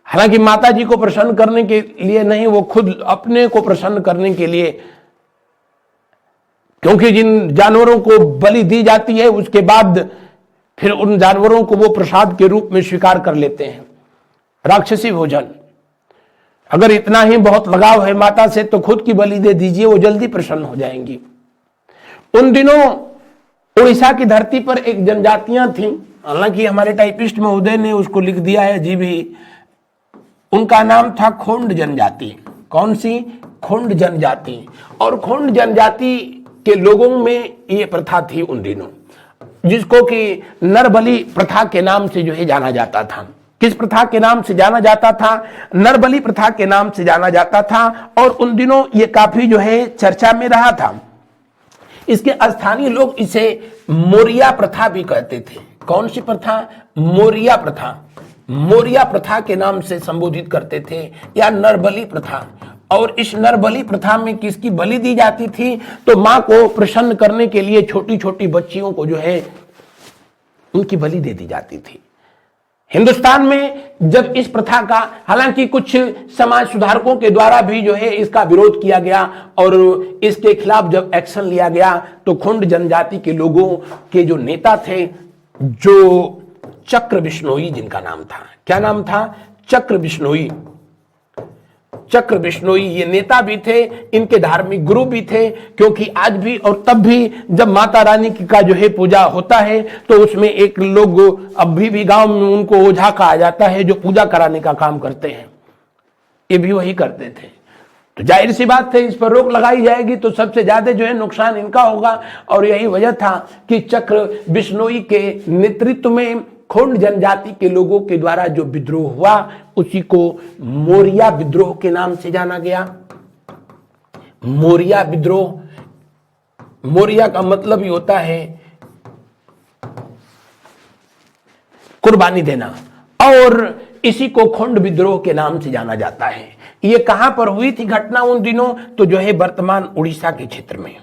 [SPEAKER 1] हालांकि माता जी को प्रसन्न करने के लिए नहीं, वो खुद अपने को प्रसन्न करने के लिए, क्योंकि जिन जानवरों को बलि दी जाती है उसके बाद फिर उन जानवरों को वो प्रसाद के रूप में स्वीकार कर लेते हैं। राक्षसी भोजन। अगर इतना ही बहुत लगाव है माता से तो खुद की बलि दे दीजिए, वो जल्दी प्रसन्न हो जाएंगी। उन दिनों उड़ीसा की धरती पर एक जनजातियां थीं, हालांकि हमारे टाइपिस्ट महोदय ने उसको लिख दिया है जी भी। उनका नाम था खोंड जनजाति। कौन सी? खोंड जनजाति। और खोंड जनजाति के लोगों में ये प्रथा थी उन दिनों, जिसको कि नरबलि प्रथा के नाम से जो है जाना जाता था। किस प्रथा के नाम से जाना जाता था? नरबलि प्रथा के नाम से जाना जाता था। और उन दिनों ये काफी जो है चर्चा में रहा था। इसके स्थानीय लोग इसे मोरिया प्रथा भी कहते थे। कौन सी प्रथा? मोरिया प्रथा। मोरिया प्रथा के नाम से संबोधित करते थे, या नरबलि प्रथा। और इस नरबलि प्रथा में किसकी बलि दी जाती थी? तो मां को प्रसन्न करने के लिए छोटी छोटी बच्चियों को जो है उनकी बलि दे दी जाती थी। हिंदुस्तान में जब इस प्रथा का, हालांकि कुछ समाज सुधारकों के द्वारा भी जो है इसका विरोध किया गया और इसके खिलाफ जब एक्शन लिया गया तो खोंड जनजाति के लोगों के जो नेता थे, जो चक्र बिश्नोई जिनका नाम था, क्या नाम था? चक्र बिश्नोई। चक्र बिश्नोई ये नेता भी थे, इनके धार्मिक गुरु भी थे। क्योंकि आज भी और तब भी जब माता रानी का जो है पूजा होता है तो उसमें एक लोग, अभी भी गांव में उनको ओझा कहा जाता है, जो पूजा कराने का काम करते हैं। ये भी वही करते थे। तो जाहिर सी बात है इस पर रोक लगाई जाएगी तो सबसे ज्यादा जो है नुकसान इनका होगा। और यही वजह था कि चक्र बिश्नोई के नेतृत्व में खोंड जनजाति के लोगों के द्वारा जो विद्रोह हुआ उसी को मौर्या विद्रोह के नाम से जाना गया। मौर्या विद्रोह, मौर्या का मतलब ही होता है कुर्बानी देना, और इसी को खोंड विद्रोह के नाम से जाना जाता है। ये कहां पर हुई थी घटना उन दिनों? तो जो है वर्तमान उड़ीसा के क्षेत्र में।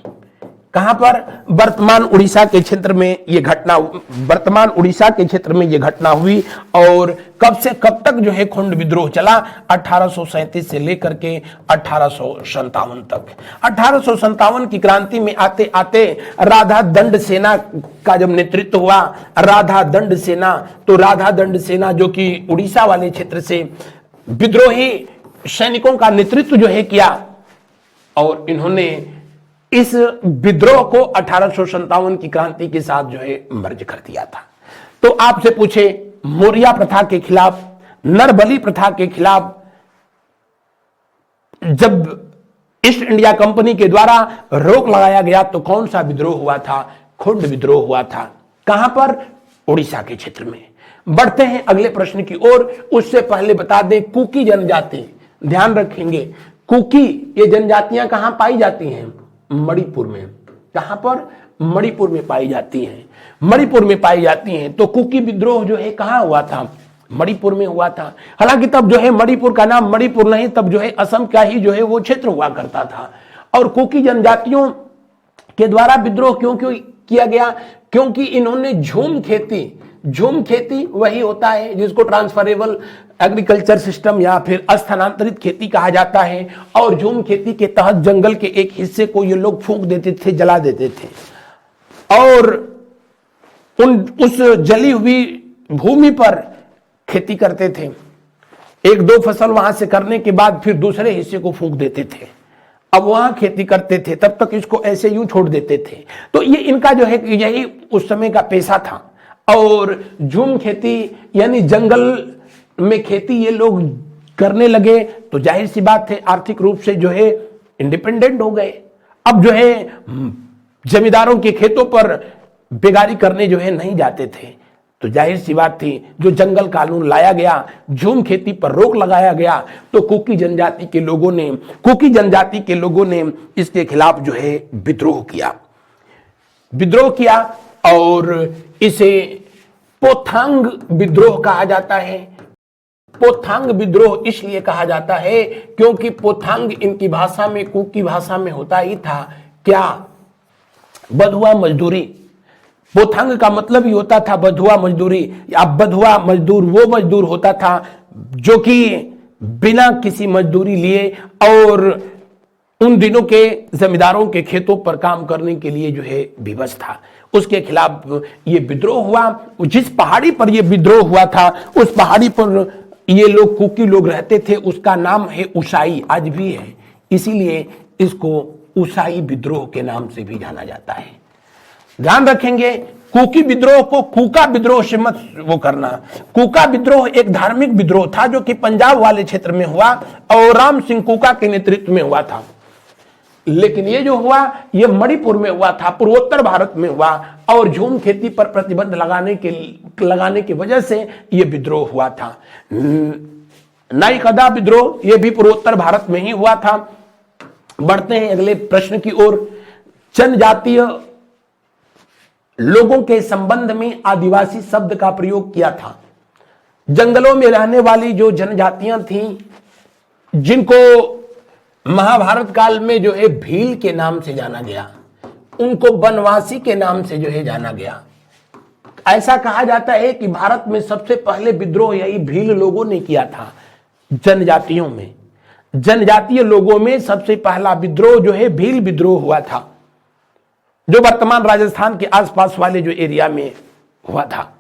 [SPEAKER 1] कहां पर? वर्तमान उड़ीसा के क्षेत्र में ये घटना, वर्तमान उड़ीसा के क्षेत्र में ये घटना हुई। और कब से कब तक जो है खोंड विद्रोह चला? 1837 से लेकर के 1857 तक। 1857 की क्रांति में आते आते राधा दंड सेना का जब नेतृत्व हुआ, राधा दंड सेना, तो राधा दंड सेना जो कि उड़ीसा वाले क्षेत्र से विद्रोही सैनिकों का नेतृत्व जो है किया, और इन्होंने इस विद्रोह को 1857 की क्रांति के साथ जो है मर्ज कर दिया था। तो आपसे पूछे मौर्या प्रथा के खिलाफ, नरबली प्रथा के खिलाफ जब ईस्ट इंडिया कंपनी के द्वारा रोक लगाया गया तो कौन सा विद्रोह हुआ था? खोंड विद्रोह हुआ था। कहां पर? उड़ीसा के क्षेत्र में। बढ़ते हैं अगले प्रश्न की ओर। उससे पहले बता दें कुकी जनजाति, ध्यान रखेंगे कुकी ये जनजातियां कहां पाई जाती हैं? मणिपुर में। कहां पर? मणिपुर में पाई जाती हैं। मणिपुर में पाई जाती हैं। तो कुकी विद्रोह जो है कहां हुआ था? मणिपुर में हुआ था। हालांकि तब जो है मणिपुर का नाम मणिपुर नहीं, तब जो है असम का ही जो है वो क्षेत्र हुआ करता था। और कुकी जनजातियों के द्वारा विद्रोह क्यों किया गया? क्योंकि इन्होंने झूम खेती वही होता है जिसको ट्रांसफरेबल एग्रीकल्चर सिस्टम या फिर स्थानांतरित खेती कहा जाता है। और झूम खेती के तहत जंगल के एक हिस्से को ये लोग फूंक देते थे, जला देते थे, और उस जली हुई भूमि पर खेती करते थे। एक दो फसल वहां से करने के बाद फिर दूसरे हिस्से को फूंक देते थे। अब वहां खेती करते थे, तब तक इसको ऐसे यूं छोड़ देते थे। तो ये इनका जो है यही उस समय का पेशा था। और झूम खेती यानी जंगल में खेती ये लोग करने लगे तो जाहिर सी बात है आर्थिक रूप से जो है इंडिपेंडेंट हो गए। अब जो है जमींदारों के खेतों पर बेगारी करने जो है नहीं जाते थे। तो जाहिर सी बात थी जो जंगल कानून लाया गया, झूम खेती पर रोक लगाया गया, तो कुकी जनजाति के लोगों ने इसके खिलाफ जो है विद्रोह किया और इसे पोथांग विद्रोह कहा जाता है। पोथांग विद्रोह इसलिए कहा जाता है क्योंकि पोथांग इनकी भाषा में, कुकी भाषा में होता ही था क्या? बधुआ मजदूरी। पोथांग का मतलब ही होता था बधुआ मजदूरी। अब बधुआ मजदूर वो मजदूर होता था जो कि बिना किसी मजदूरी लिए और उन दिनों के जमींदारों के खेतों पर काम करने के लिए जो है विवश था। उसके खिलाफ ये विद्रोह हुआ। जिस पहाड़ी पर ये विद्रोह हुआ था उस पहाड़ी पर ये लोग कुकी लोग रहते थे, उसका नाम है उसाई, आज भी है। इसीलिए इसको उसाई विद्रोह के नाम से भी जाना जाता है। ध्यान रखेंगे कुकी विद्रोह को कूका विद्रोह से मत वो करना। कूका विद्रोह एक धार्मिक विद्रोह था जो कि पंजाब वाले क्षेत्र में हुआ और राम सिंह कूका के नेतृत्व में हुआ था। लेकिन ये जो हुआ ये मणिपुर में हुआ था, पूर्वोत्तर भारत में हुआ, और झूम खेती पर प्रतिबंध लगाने की वजह से ये विद्रोह हुआ था। नाईकदा विद्रोह ये भी पूर्वोत्तर भारत में ही हुआ था। बढ़ते हैं अगले प्रश्न की ओर। जनजातीय लोगों के संबंध में आदिवासी शब्द का प्रयोग किया था। जंगलों में रहने वाली जो जनजातियां थीं, जिनको महाभारत काल में जो है भील के नाम से जाना गया, उनको वनवासी के नाम से जो है जाना गया। ऐसा कहा जाता है कि भारत में सबसे पहले विद्रोह यही भील लोगों ने किया था। जनजातियों में, जनजातीय लोगों में सबसे पहला विद्रोह जो है भील विद्रोह हुआ था, जो वर्तमान राजस्थान के आसपास वाले जो एरिया में हुआ था।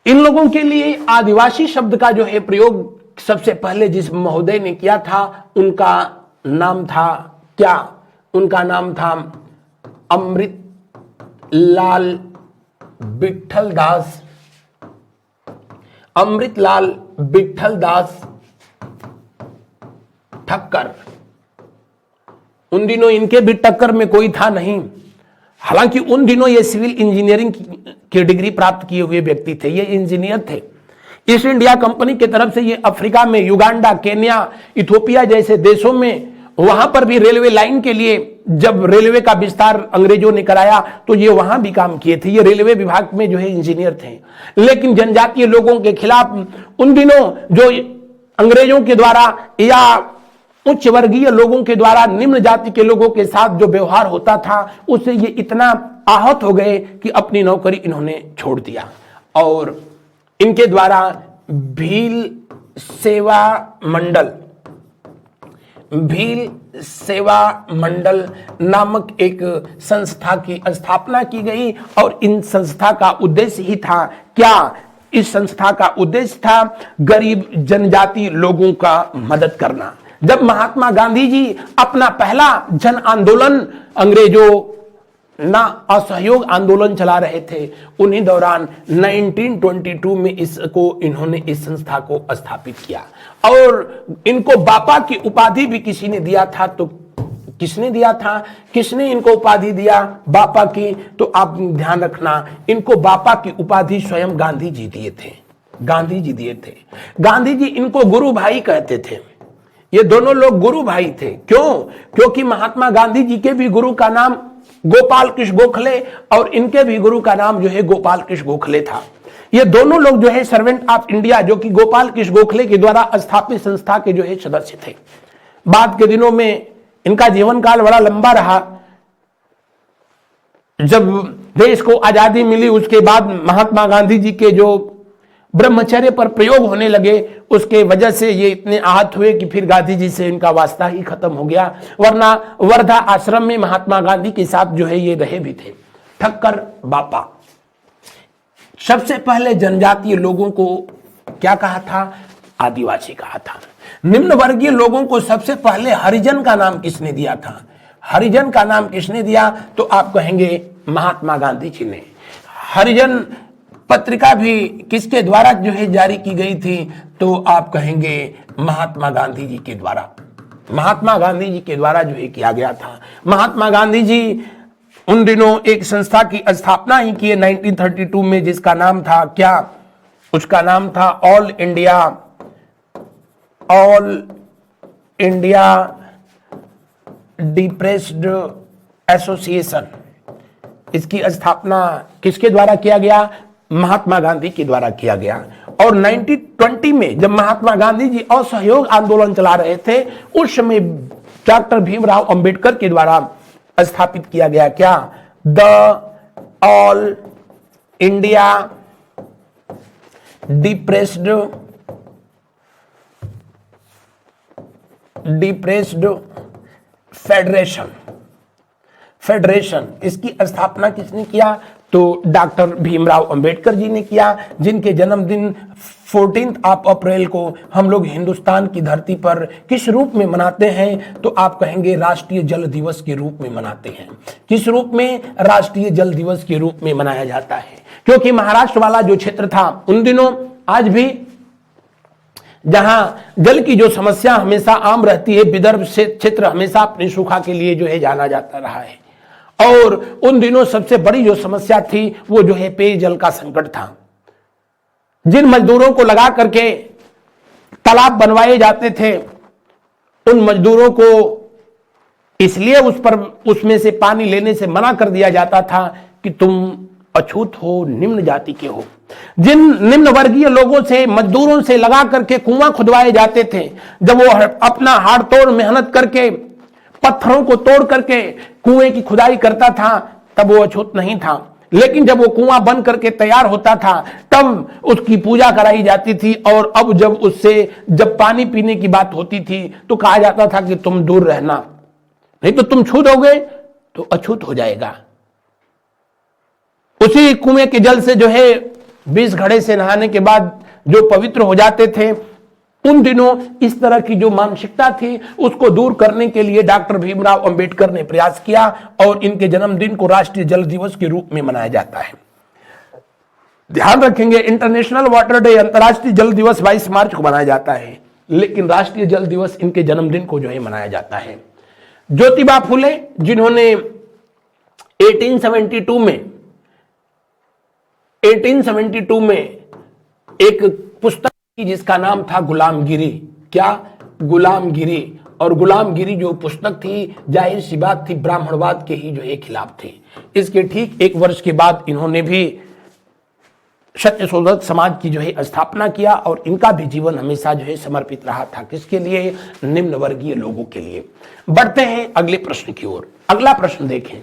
[SPEAKER 1] इन लोगों के लिए आदिवासी शब्द का जो है प्रयोग सबसे पहले जिस महोदय ने किया था उनका नाम था क्या? उनका नाम था अमृतलाल विठल दास। अमृतलाल विठल दास ठक्कर। उन दिनों इनके भी टक्कर में कोई था नहीं। हालांकि उन दिनों ये सिविल इंजीनियरिंग की डिग्री प्राप्त किए हुए व्यक्ति थे, ये इंजीनियर थे। ईस्ट इंडिया कंपनी की तरफ से ये अफ्रीका में, युगांडा, केन्या, इथोपिया जैसे देशों में, वहां पर भी रेलवे लाइन के लिए जब रेलवे का विस्तार अंग्रेजों ने कराया तो ये वहां भी काम किए थे। ये रेलवे विभाग में जो है इंजीनियर थे। लेकिन जनजातीय लोगों के खिलाफ उन दिनों जो अंग्रेजों के द्वारा या उच्च वर्गीय लोगों के द्वारा निम्न जाति के लोगों के साथ जो व्यवहार होता था, उससे ये इतना आहत हो गए कि अपनी नौकरी इन्होंने छोड़ दिया। और इनके द्वारा भील सेवा मंडल नामक एक संस्था की स्थापना की गई। और इन संस्था का उद्देश्य ही था क्या? इस संस्था का उद्देश्य था गरीब जनजाति लोगों का मदद करना। जब महात्मा गांधी जी अपना पहला जन आंदोलन, अंग्रेजों ना असहयोग आंदोलन चला रहे थे, उन्हीं दौरान 1922 में इन्होंने इस संस्था को स्थापित किया। और इनको बापा की उपाधि भी किसी ने दिया था। तो किसने दिया था? किसने इनको उपाधि दिया बापा की? तो आप ध्यान रखना, इनको बापा की उपाधि स्वयं गांधी जी दिए थे। गांधी जी दिए थे। गांधी जी इनको गुरु भाई कहते थे। ये दोनों लोग गुरु भाई थे। क्यों? क्योंकि महात्मा गांधी जी के भी गुरु का नाम गोपाल कृष्ण गोखले और इनके भी गुरु का नाम जो है गोपाल कृष्ण गोखले था। ये दोनों लोग जो है सर्वेंट ऑफ इंडिया, जो कि गोपाल कृष्ण गोखले के द्वारा स्थापित संस्था के जो है सदस्य थे। बाद के दिनों में इनका जीवन काल बड़ा लंबा रहा। जब देश को आजादी मिली, उसके बाद महात्मा गांधी जी के जो ब्रह्मचर्य पर प्रयोग होने लगे, उसके वजह से ये इतने आहत हुए कि फिर गांधी जी से इनका वास्ता ही खत्म हो गया। वरना वर्धा आश्रम में महात्मा गांधी के साथ जो है ये रहे भी थे। ठक्कर बापा सबसे पहले जनजातीय लोगों को क्या कहा था? आदिवासी कहा था। निम्न वर्गीय लोगों को सबसे पहले हरिजन का नाम किसने दिया था? हरिजन का नाम किसने दिया? तो आप कहेंगे महात्मा गांधी जी ने। हरिजन पत्रिका भी किसके द्वारा जो है जारी की गई थी? तो आप कहेंगे महात्मा गांधी जी के द्वारा। महात्मा गांधी जी के द्वारा जो है किया गया था। महात्मा गांधी जी उन दिनों एक संस्था की स्थापना ही की 1932 में, जिसका नाम था क्या? उसका नाम था ऑल इंडिया डिप्रेस्ड एसोसिएशन। इसकी स्थापना किसके द्वारा किया गया? महात्मा गांधी के द्वारा किया गया। और 1920 में जब महात्मा गांधी जी असहयोग आंदोलन चला रहे थे, उस समय डॉक्टर भीमराव अंबेडकर के द्वारा स्थापित किया गया क्या? The all India depressed federation. इसकी स्थापना किसने किया? तो डॉक्टर भीमराव अंबेडकर जी ने किया, जिनके जन्मदिन 14 अप्रैल को हम लोग हिंदुस्तान की धरती पर किस रूप में मनाते हैं? तो आप कहेंगे राष्ट्रीय जल दिवस के रूप में मनाते हैं। किस रूप में? राष्ट्रीय जल दिवस के रूप में मनाया जाता है। क्योंकि महाराष्ट्र वाला जो क्षेत्र था उन दिनों, आज भी जहां जल की जो समस्या हमेशा आम रहती है, विदर्भ से क्षेत्र हमेशा अपनी सूखा के लिए जो है जाना जाता रहा है। और उन दिनों सबसे बड़ी जो समस्या थी वो जो है पेयजल का संकट था। जिन मजदूरों को लगा करके तालाब बनवाए जाते थे, उन मजदूरों को इसलिए उसमें से पानी लेने से मना कर दिया जाता था कि तुम अछूत हो, निम्न जाति के हो। जिन निम्न वर्गीय लोगों से, मजदूरों से लगा करके कुआं खुदवाए जाते थे, जब वो अपना हाड़ तोड़ मेहनत करके पत्थरों को तोड़ करके कुएं की खुदाई करता था, तब वो अछूत नहीं था। लेकिन जब वो कुआं बन करके तैयार होता था, तब उसकी पूजा कराई जाती थी। और अब जब पानी पीने की बात होती थी तो कहा जाता था कि तुम दूर रहना, नहीं तो तुम छू दोगे तो अछूत हो जाएगा। उसी कुएं के जल से जो है 20 घड़े से नहाने के बाद जो पवित्र हो जाते थे, उन दिनों इस तरह की जो मानसिकता थी उसको दूर करने के लिए डॉक्टर भीमराव अंबेडकर ने प्रयास किया और इनके जन्मदिन को राष्ट्रीय जल दिवस के रूप में मनाया जाता है। ध्यान रखेंगे, इंटरनेशनल वाटर डे, अंतर्राष्ट्रीय जल दिवस 22 मार्च को मनाया जाता है, लेकिन राष्ट्रीय जल दिवस इनके जन्मदिन को जो है मनाया जाता है। ज्योतिबा फुले, जिन्होंने 1872 में एक पुस्तक की जिसका नाम था गुलामगिरी। क्या? गुलामगिरी। और गुलामगिरी जो पुस्तक थी, जाहिर सी बात थी, ब्राह्मणवाद के ही जो है खिलाफ थी। इसके ठीक एक वर्ष के बाद इन्होंने भी सत्यशोधक समाज की जो है स्थापना किया, और इनका भी जीवन हमेशा जो है समर्पित रहा था। किसके लिए? निम्न वर्गीय लोगों के लिए। बढ़ते हैं अगले प्रश्न की ओर। अगला प्रश्न देखें,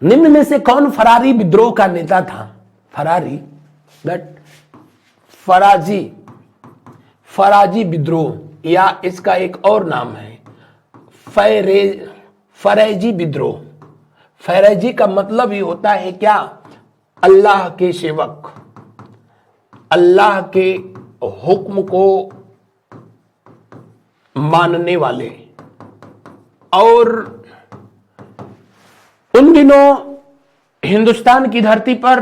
[SPEAKER 1] निम्न में से कौन फरारी विद्रोह का नेता था? फरारी, फराजी विद्रोह, या इसका एक और नाम है फरेजी विद्रोह। फरेजी का मतलब ही होता है क्या? अल्लाह के सेवक, अल्लाह के हुक्म को मानने वाले। और उन दिनों हिंदुस्तान की धरती पर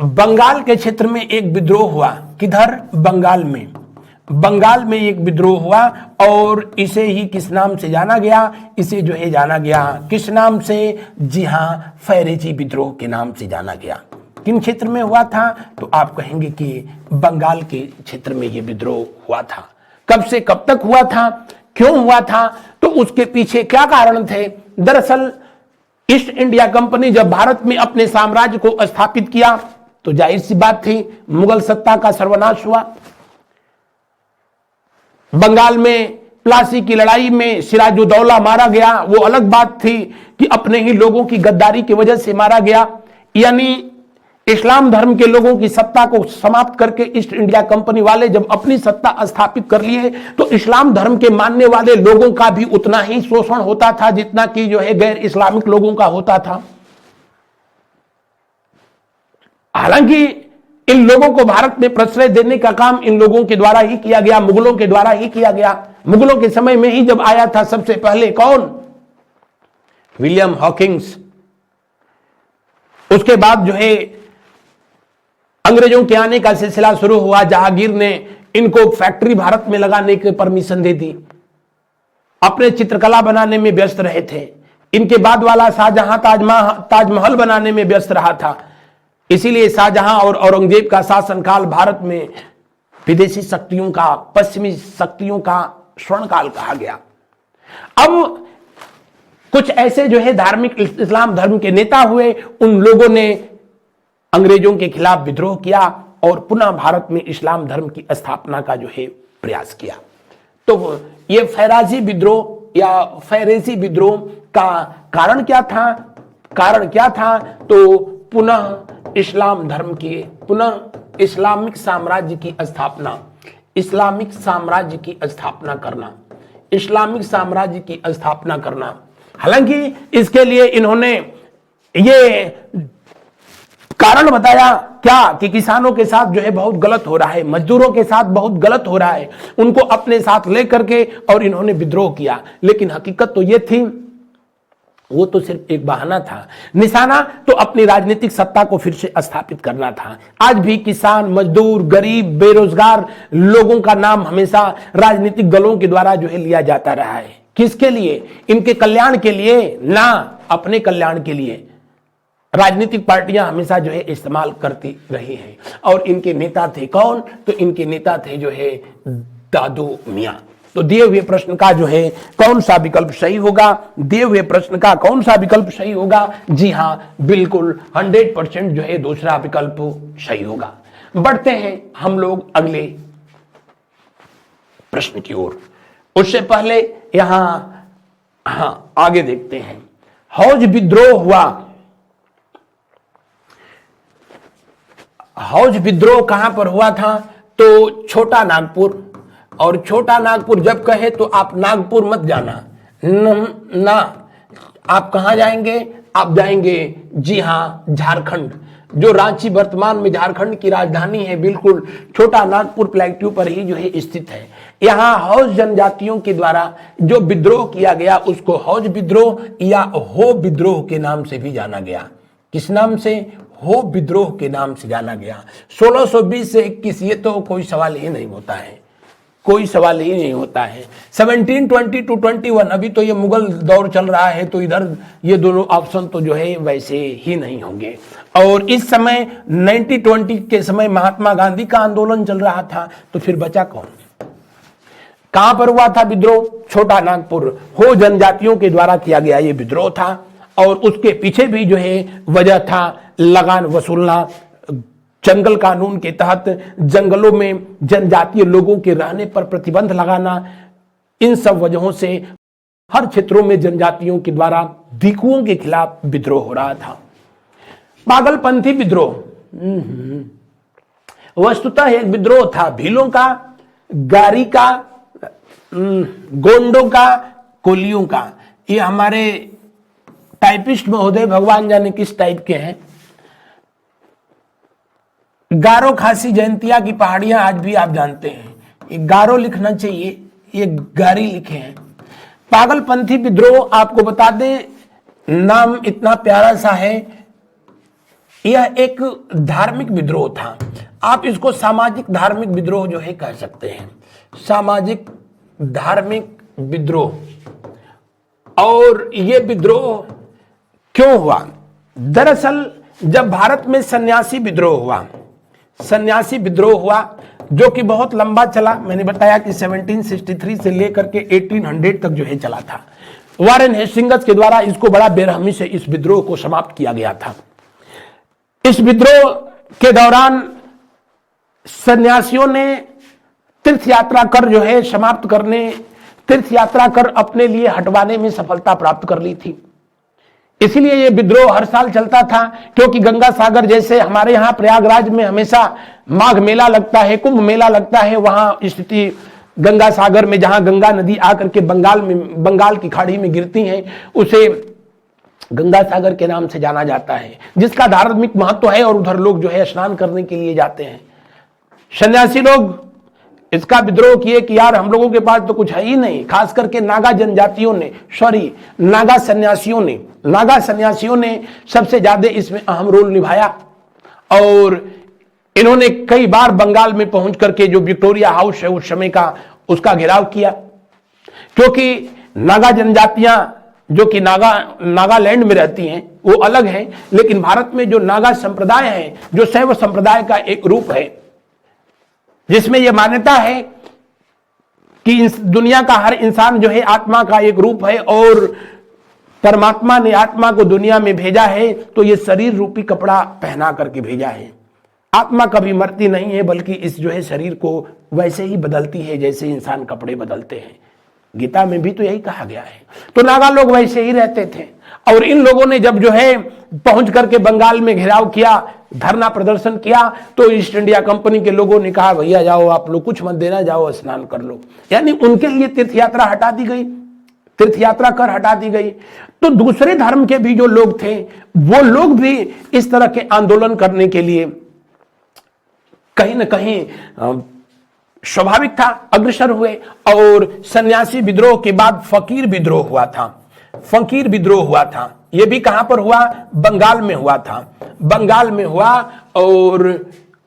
[SPEAKER 1] बंगाल के क्षेत्र में एक विद्रोह हुआ। किधर? बंगाल में। बंगाल में एक विद्रोह हुआ, और इसे ही किस नाम से जाना गया? इसे जो है जाना गया किस नाम से? जी हां, फैरेजी विद्रोह के नाम से जाना गया। किन क्षेत्र में हुआ था? तो आप कहेंगे कि बंगाल के क्षेत्र में यह विद्रोह हुआ था। कब से कब तक हुआ था? क्यों हुआ था? तो उसके पीछे क्या कारण थे? दरअसल ईस्ट इंडिया कंपनी जब भारत में अपने साम्राज्य को स्थापित किया, तो जाहिर सी बात थी मुगल सत्ता का सर्वनाश हुआ। बंगाल में प्लासी की लड़ाई में सिराजुद्दौला मारा गया। वो अलग बात थी कि अपने ही लोगों की गद्दारी की वजह से मारा गया। यानी इस्लाम धर्म के लोगों की सत्ता को समाप्त करके ईस्ट इंडिया कंपनी वाले जब अपनी सत्ता स्थापित कर लिए, तो इस्लाम धर्म के मानने वाले लोगों का भी उतना ही शोषण होता था जितना कि जो है गैर इस्लामिक लोगों का होता था। हालांकि इन लोगों को भारत में प्रश्रय देने का काम इन लोगों के द्वारा ही किया गया, मुगलों के द्वारा ही किया गया। मुगलों के समय में ही जब आया था सबसे पहले कौन? William Hawkins. उसके बाद जो है अंग्रेजों के आने का सिलसिला शुरू हुआ। जहांगीर ने इनको फैक्ट्री भारत में लगाने की परमिशन दे दी। अपने चित्रकला बनाने में व्यस्त रहे थे। इनके बाद वाला शाहजहां ताजमहल बनाने में व्यस्त रहा था। इसीलिए शाहजहां और औरंगजेब का शासनकाल भारत में विदेशी शक्तियों का, पश्चिमी शक्तियों का स्वर्णकाल कहा गया। अब कुछ ऐसे जो है धार्मिक इस्लाम धर्म के नेता हुए, उन लोगों ने अंग्रेजों के खिलाफ विद्रोह किया और पुनः भारत में इस्लाम धर्म की स्थापना का जो है प्रयास किया। तो ये फैराजी विद्रोह या फैरेजी विद्रोह का कारण क्या था? कारण क्या था? तो पुनः इस्लाम धर्म की, पुनः इस्लामिक साम्राज्य की स्थापना, इस्लामिक साम्राज्य की स्थापना करना, इस्लामिक साम्राज्य की स्थापना करना। हालांकि इसके लिए इन्होंने ये कारण बताया क्या कि किसानों के साथ जो है बहुत गलत हो रहा है, मजदूरों के साथ बहुत गलत हो रहा है, उनको अपने साथ लेकर के और इन्होंने विद्रोह किया। लेकिन हकीकत तो ये थी, वो तो सिर्फ एक बहाना था। निशाना तो अपनी राजनीतिक सत्ता को फिर से स्थापित करना था। आज भी किसान, मजदूर, गरीब, बेरोजगार लोगों का नाम हमेशा राजनीतिक दलों के द्वारा जो है लिया जाता रहा है। किसके लिए? इनके कल्याण के लिए ना, अपने कल्याण के लिए राजनीतिक पार्टियां हमेशा जो है इस्तेमाल करती रही हैं। और इनके नेता थे कौन? तो इनके नेता थे जो है दादू मियां। तो दिए हुए प्रश्न का जो है कौन सा विकल्प सही होगा? दिए हुए प्रश्न का कौन सा विकल्प सही होगा? जी हां, बिल्कुल 100% जो है दूसरा विकल्प सही होगा। बढ़ते हैं हम लोग अगले प्रश्न की ओर। उससे पहले यहां आगे देखते हैं। हौज विद्रोह हुआ। हौज विद्रोह कहां पर हुआ था? तो छोटा नागपुर। और छोटा नागपुर जब कहे तो आप नागपुर मत जाना ना, आप कहां जाएंगे? आप जाएंगे जी हां झारखंड। जो रांची वर्तमान में झारखंड की राजधानी है, बिल्कुल छोटा नागपुर प्लेट्यू पर ही जो है स्थित है। यहां हौज जनजातियों के द्वारा जो विद्रोह किया गया उसको हौज विद्रोह या हो विद्रोह के नाम से भी जाना गया। किस नाम से? हो विद्रोह के नाम से जाना गया। 1620 से 21 ये तो कोई सवाल ही नहीं होता है, कोई सवाल ही नहीं होता है। 1720 to 21 अभी तो ये मुगल दौर चल रहा है, तो इधर ये दोनों ऑप्शन तो जो है वैसे ही नहीं होंगे। और इस समय 1920 के समय महात्मा गांधी का आंदोलन चल रहा था, तो फिर बचा कौन? कहां पर हुआ था विद्रोह? छोटा नागपुर। हो जनजातियों के द्वारा किया गया ये विद्रोह था, और उसके पीछे भी जो है वजह था लगान वसूलना, जंगल कानून के तहत जंगलों में जनजातीय लोगों के रहने पर प्रतिबंध लगाना। इन सब वजहों से हर क्षेत्रों में जनजातियों के द्वारा भिक्षुओं के खिलाफ विद्रोह हो रहा था। पागलपंथी विद्रोह वस्तुतः एक विद्रोह था भीलों का, गारी का, गोंडों का, कोलियों का। ये हमारे टाइपिस्ट महोदय भगवान जाने किस टाइप के हैं। गारो, खासी, जयंतिया की पहाड़ियां आज भी आप जानते हैं, ये गारो लिखना चाहिए, ये गारी लिखे हैं। पागलपंथी विद्रोह आपको बता दें, नाम इतना प्यारा सा है, यह एक धार्मिक विद्रोह था। आप इसको सामाजिक धार्मिक विद्रोह जो है कह सकते हैं, सामाजिक धार्मिक विद्रोह। और यह विद्रोह क्यों हुआ? दरअसल जब भारत में सन्यासी विद्रोह हुआ, सन्यासी विद्रोह हुआ जो कि बहुत लंबा चला, मैंने बताया कि 1763 से लेकर के 1800 तक जो है चला था। वारेन हेस्टिंग्स के द्वारा इसको बड़ा बेरहमी से इस विद्रोह को समाप्त किया गया था। इस विद्रोह के दौरान सन्यासियों ने तीर्थ यात्रा कर जो है समाप्त करने, तीर्थ यात्रा कर अपने लिए हटवाने में सफलता प्राप्त कर ली थी। इसीलिए यह विद्रोह हर साल चलता था, क्योंकि गंगा सागर जैसे हमारे यहाँ प्रयागराज में हमेशा माघ मेला लगता है, कुंभ मेला लगता है, वहां स्थिति गंगा सागर में जहां गंगा नदी आकर के बंगाल की खाड़ी में गिरती है, उसे गंगा सागर के नाम से जाना जाता है, जिसका धार्मिक महत्व है, और उधर लोग जो है स्नान करने के लिए जाते हैं। सन्यासी लोग इसका विद्रोह किए कि यार हम लोगों के पास तो कुछ है ही नहीं, खास करके नागा जनजातियों ने, नागा सन्यासियों ने सबसे ज्यादा इसमें अहम रोल निभाया। और इन्होंने कई बार बंगाल में पहुंच करके जो विक्टोरिया हाउस है उस समय का, उसका घेराव किया, क्योंकि नागा जनजातियां जो कि नागालैंड में रहती हैं वो अलग है, लेकिन भारत में जो नागा संप्रदाय है, जो शैव संप्रदाय का एक रूप है, जिसमें यह मान्यता है कि दुनिया का हर इंसान जो है आत्मा का एक रूप है, और परमात्मा ने आत्मा को दुनिया में भेजा है तो ये शरीर रूपी कपड़ा पहना करके भेजा है। आत्मा कभी मरती नहीं है, बल्कि इस जो है शरीर को वैसे ही बदलती है जैसे इंसान कपड़े बदलते हैं। गीता में भी तो यही कहा गया है। तो नागा लोग वैसे ही रहते थे, और इन लोगों ने जब जो है पहुंच करके बंगाल में घेराव किया, धरना प्रदर्शन किया, तो ईस्ट इंडिया कंपनी के लोगों ने कहा भैया जाओ आप लोग, कुछ मत देना, जाओ स्नान कर लो। यानी उनके लिए तीर्थ यात्रा हटा दी गई, तीर्थ यात्रा कर हटा दी गई। तो दूसरे धर्म के भी जो लोग थे वो लोग भी इस तरह के आंदोलन करने के लिए कहीं ना कहीं स्वाभाविक था अग्रसर हुए। और सन्यासी विद्रोह के बाद फकीर विद्रोह हुआ था। फकीर विद्रोह हुआ था, यह भी कहां पर हुआ? बंगाल में हुआ था। बंगाल में हुआ, और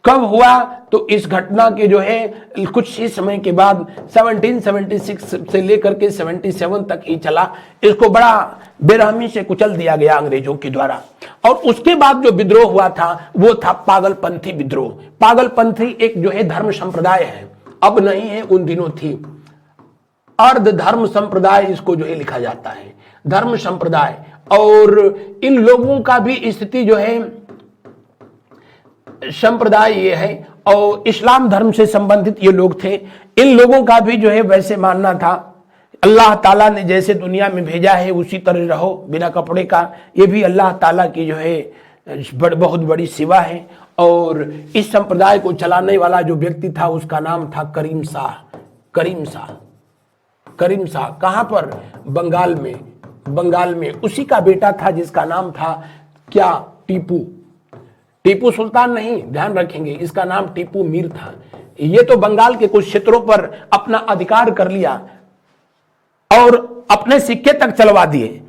[SPEAKER 1] कब हुआ? तो इस घटना के जो है कुछ ही समय के बाद 1776 से लेकर के 77 तक ही चला। इसको बड़ा बेरहमी से कुचल दिया गया अंग्रेजों के द्वारा। और उसके बाद जो विद्रोह हुआ था वो था पागलपंथी विद्रोह। पागलपंथी एक जो है धर्म संप्रदाय है, अब नहीं है, उन दिनों थी। अर्ध धर्म संप्रदाय इसको जो है लिखा जाता है, धर्म संप्रदाय। और इन लोगों का भी स्थिति जो है संप्रदाय ये है, और इस्लाम धर्म से संबंधित ये लोग थे। इन लोगों का भी जो है वैसे मानना था अल्लाह ताला ने जैसे दुनिया में भेजा है उसी तरह रहो बिना कपड़े का। ये भी अल्लाह ताला की जो है बहुत बड़ी सेवा है। और इस संप्रदाय को चलाने वाला जो व्यक्ति था उसका नाम था करीम शाह। करीम शाह, करीम शाह कहां पर? बंगाल में। बंगाल में उसी का बेटा था जिसका नाम था क्या? टीपू। टीपू सुल्तान नहीं, ध्यान रखेंगे, इसका नाम टीपू मीर था। ये तो बंगाल के कुछ क्षेत्रों पर अपना अधिकार कर लिया और अपने सिक्के तक चलवा दिए।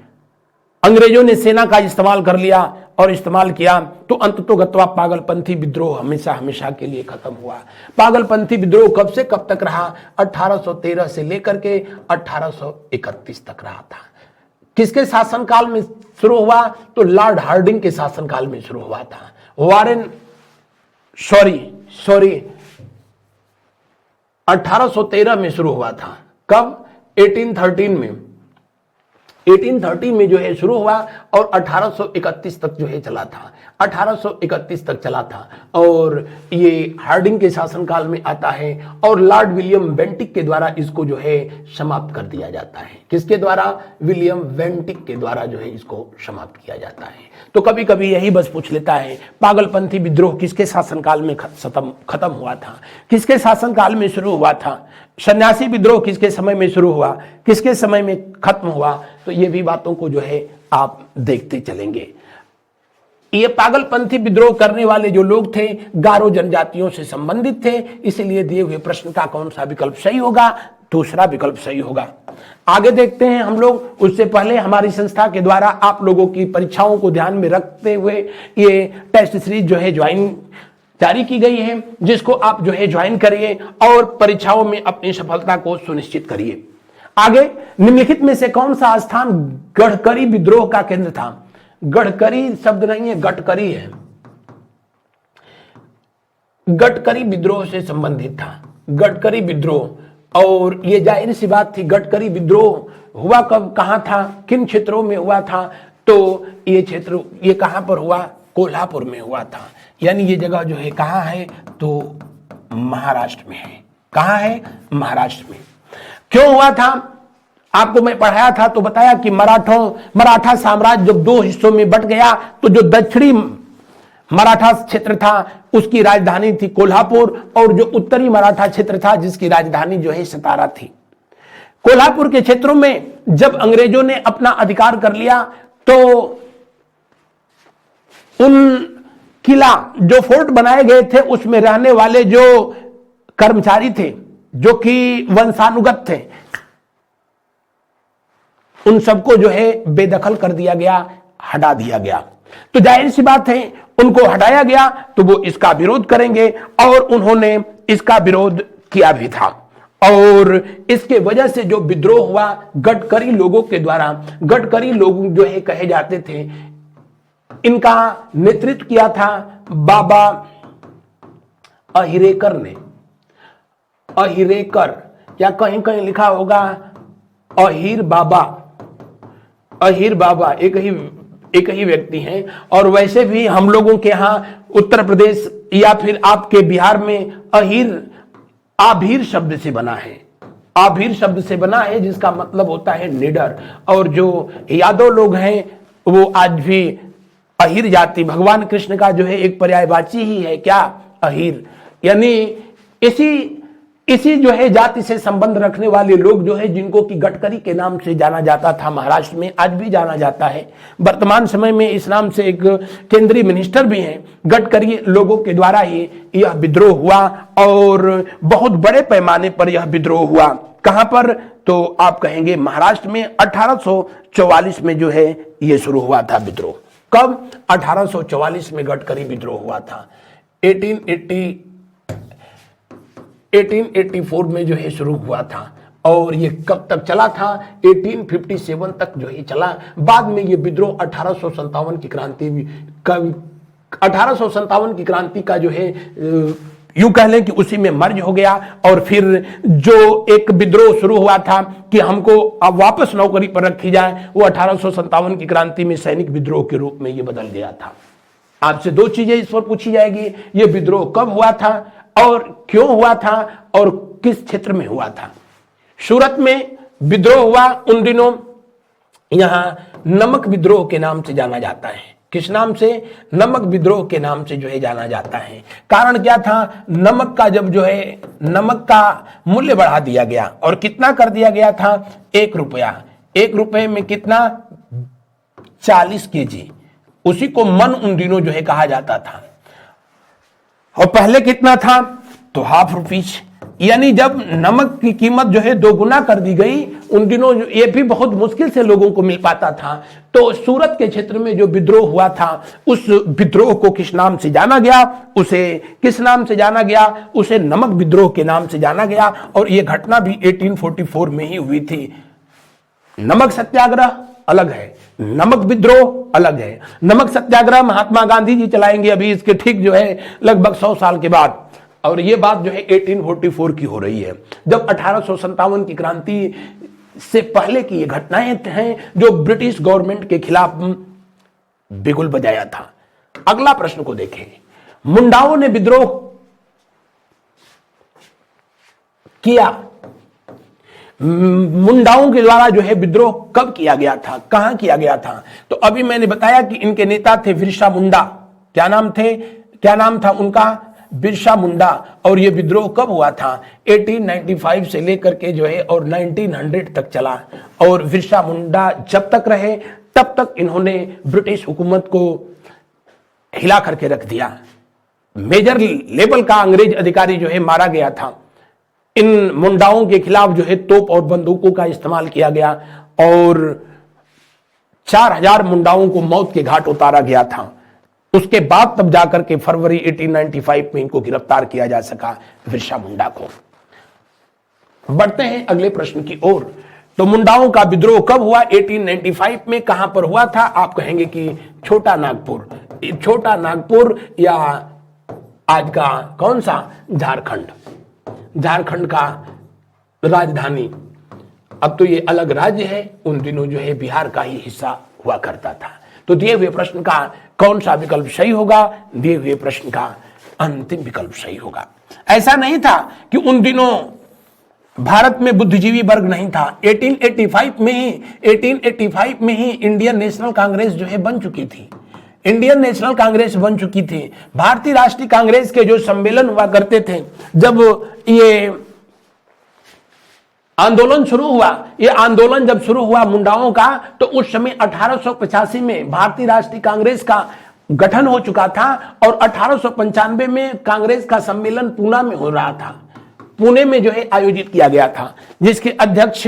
[SPEAKER 1] अंग्रेजों ने सेना का इस्तेमाल कर लिया और इस्तेमाल किया तो अंततोगत्वा पागलपंथी विद्रोह हमेशा हमेशा के लिए खत्म हुआ। पागलपंथी विद्रोह कब से कब तक रहा? 1813 से लेकर के 1831 तक रहा था। किसके शासनकाल में शुरू हुआ? तो लॉर्ड हार्डिंग के शासनकाल में शुरू हुआ था। वारेन सॉरी 1813 में शुरू हुआ था। कब? 1813 में। 1830 में जो है शुरू हुआ और 1831 तक जो है चला था। 1831 तक चला था और ये हार्डिंग के शासनकाल में आता है और लॉर्ड विलियम बेंटिक के द्वारा इसको जो है समाप्त कर दिया जाता है। किसके द्वारा? विलियम बेंटिक के द्वारा जो है इसको समाप्त किया जाता है। तो कभी कभी यही बस पूछ लेता है, पागलपंथी विद्रोह किसके शासनकाल में खत्म हुआ था, किसके शासनकाल में शुरू हुआ था? सन्यासी विद्रोह किसके समय में शुरू हुआ, किसके समय में खत्म हुआ? तो ये भी बातों को जो है आप देखते चलेंगे। ये पागलपंथी विद्रोह करने वाले जो लोग थे गारो जनजातियों से संबंधित थे, इसलिए दिए हुए प्रश्न का कौन सा विकल्प सही होगा? दूसरा विकल्प सही होगा। आगे देखते हैं हम लोग। उससे पहले हमारी संस्था के द्वारा आप लोगों की परीक्षाओं को ध्यान में रखते हुए ये टेस्ट सीरीज जो है जारी की गई है, जिसको आप जो है ज्वाइन करिए और परीक्षाओं में अपनी सफलता को सुनिश्चित करिए। आगे, निम्नलिखित में से कौन सा स्थान गढ़करी विद्रोह का केंद्र था? गढ़करी शब्द नहीं है, गटकरी है। गटकरी विद्रोह से संबंधित था, गटकरी विद्रोह। और ये जाहिर सी बात थी, गटकरी विद्रोह हुआ कब, कहां था, किन क्षेत्रों में हुआ था? तो ये क्षेत्र, ये कहां पर हुआ? कोल्हापुर में हुआ था। यानी ये जगह जो है कहां है? तो महाराष्ट्र में है। कहां है? महाराष्ट्र में। क्यों हुआ था? आपको मैं पढ़ाया था तो बताया कि मराठा साम्राज्य जब दो हिस्सों में बट गया तो जो दक्षिणी मराठा क्षेत्र था उसकी राजधानी थी कोल्हापुर और जो उत्तरी मराठा क्षेत्र था जिसकी राजधानी जो है सतारा थी। कोल्हापुर के क्षेत्रों में जब अंग्रेजों ने अपना अधिकार कर लिया तो उन किला जो फोर्ट बनाए गए थे उसमें रहने वाले जो कर्मचारी थे जो कि वंशानुगत थे, उन सबको जो है बेदखल कर दिया गया, हटा दिया गया। तो जाहिर सी बात है उनको हटाया गया तो वो इसका विरोध करेंगे और उन्होंने इसका विरोध किया भी था। और इसके वजह से जो विद्रोह हुआ गडकरी लोगों के द्वारा, गडकरी लोग जो है कहे जाते थे, इनका नेतृत्व किया था बाबा अहिरेकर ने। अहिरेकर, या कहीं कहीं लिखा होगा अहिर बाबा। अहिर बाबा एक ही व्यक्ति हैं। और वैसे भी हम लोगों के यहां उत्तर प्रदेश या फिर आपके बिहार में आभीर शब्द से बना है। आभीर शब्द से बना है जिसका मतलब होता है निडर। और जो यादव लोग हैं वो आज भी अहिर जाति, भगवान कृष्ण का जो है एक पर्यायवाची ही है क्या, अहिर। यानी इसी जो है जाति से संबंध रखने वाले लोग जो है जिनको कि गडकरी के नाम से जाना जाता था, महाराष्ट्र में आज भी जाना जाता है। वर्तमान समय में इस नाम से एक केंद्रीय मिनिस्टर भी हैं। गडकरी लोगों के द्वारा ही यह विद्रोह हुआ और बहुत बड़े पैमाने पर यह विद्रोह हुआ। कहां पर? तो आप कहेंगे महाराष्ट्र में 1844 में जो है यह शुरू हुआ था विद्रोह। कब? 1844 में गडकरी विद्रोह हुआ था। 1884 में जो है शुरू हुआ था और ये कब तक चला था? 1857 तक जो है चला। बाद में ये विद्रोह 1857 की क्रांति का जो है यूं कह लें कि उसी में मर्ज हो गया। और फिर जो एक विद्रोह शुरू हुआ था कि हमको अब वापस नौकरी पर रखी जाए, वो 1857 की क्रांति में सैनिक विद्रोह के रूप में ये बदल गया था। आपसे दो चीजें इस पर पूछी जाएगी, ये विद्रोह कब हुआ था और क्यों हुआ था और किस क्षेत्र में हुआ था। सूरत में विद्रोह हुआ उन दिनों, यहां नमक विद्रोह के नाम से जाना जाता है। किस नाम से? नमक विद्रोह के नाम से जो है जाना जाता है। कारण क्या था? नमक का जब जो है नमक का मूल्य बढ़ा दिया गया। और कितना कर दिया गया था? 1 रुपया। 1 रुपये में कितना? 40 केजी। उसी को मन उन दिनों जो है कहा जाता था। और पहले कितना था? तो ½ रुपीज। यानी जब नमक की कीमत जो है दोगुना कर दी गई, उन दिनों ये भी बहुत मुश्किल से लोगों को मिल पाता था। तो सूरत के क्षेत्र में जो विद्रोह हुआ था, उस विद्रोह को किस नाम से जाना गया? उसे किस नाम से जाना गया? उसे नमक विद्रोह के नाम से जाना गया। और यह घटना भी 1844 में ही हुई थी। नमक सत्याग्रह अलग है, नमक विद्रोह अलग है। नमक सत्याग्रह महात्मा गांधी जी चलाएंगे अभी इसके ठीक जो है लगभग 100 साल के बाद। और ये बात जो है 1844 की हो रही है, जब 1857 की क्रांति से पहले की ये घटनाएं हैं जो ब्रिटिश गवर्नमेंट के खिलाफ बिगुल बजाया था। अगला प्रश्न को देखें, मुंडाओं ने विद्रोह किया। मुंडाओं के द्वारा जो है विद्रोह कब किया गया था, कहां किया गया था? तो अभी मैंने बताया कि इनके नेता थे बिरसा मुंडा। क्या नाम था उनका? बिरसा मुंडा। और यह विद्रोह कब हुआ था? 1895 से लेकर के जो है और 1900 तक चला। और बिरसा मुंडा जब तक रहे तब तक इन्होंने ब्रिटिश हुकूमत को हिला करके रख दिया। मेजर लेवल का अंग्रेज अधिकारी जो है मारा गया था। इन मुंडाओं के खिलाफ जो है तोप और बंदूकों का इस्तेमाल किया गया और 4000 मुंडाओं को मौत के घाट उतारा गया था। उसके बाद तब जाकर के फरवरी 1895 में इनको गिरफ्तार किया जा सका, बिरसा मुंडा को। बढ़ते हैं अगले प्रश्न की ओर। तो मुंडाओं का विद्रोह कब हुआ? 1895 में। कहां पर हुआ था? आप कहेंगे कि छोटा नागपुर। छोटा नागपुर या आज का कौन सा? झारखंड का राजधानी। अब तो ये अलग राज्य है, उन दिनों जो है बिहार का ही हिस्सा हुआ करता था। तो दिए हुए प्रश्न का कौन सा विकल्प सही होगा? दिए हुए प्रश्न का अंतिम विकल्प सही होगा। ऐसा नहीं था कि उन दिनों भारत में बुद्धिजीवी वर्ग नहीं था। 1885 में ही इंडियन नेशनल कांग्रेस जो है बन चुकी थी। इंडियन नेशनल कांग्रेस बन चुकी थी। भारतीय राष्ट्रीय कांग्रेस के जो सम्मेलन हुआ करते थे, जब ये आंदोलन शुरू हुआ, ये आंदोलन जब शुरू हुआ मुंडाओं का, तो उस समय 1885 में भारतीय राष्ट्रीय कांग्रेस का गठन हो चुका था और 1895 में कांग्रेस का सम्मेलन पूना में हो रहा था। पुणे में जो है आयोजित किया गया था, जिसके अध्यक्ष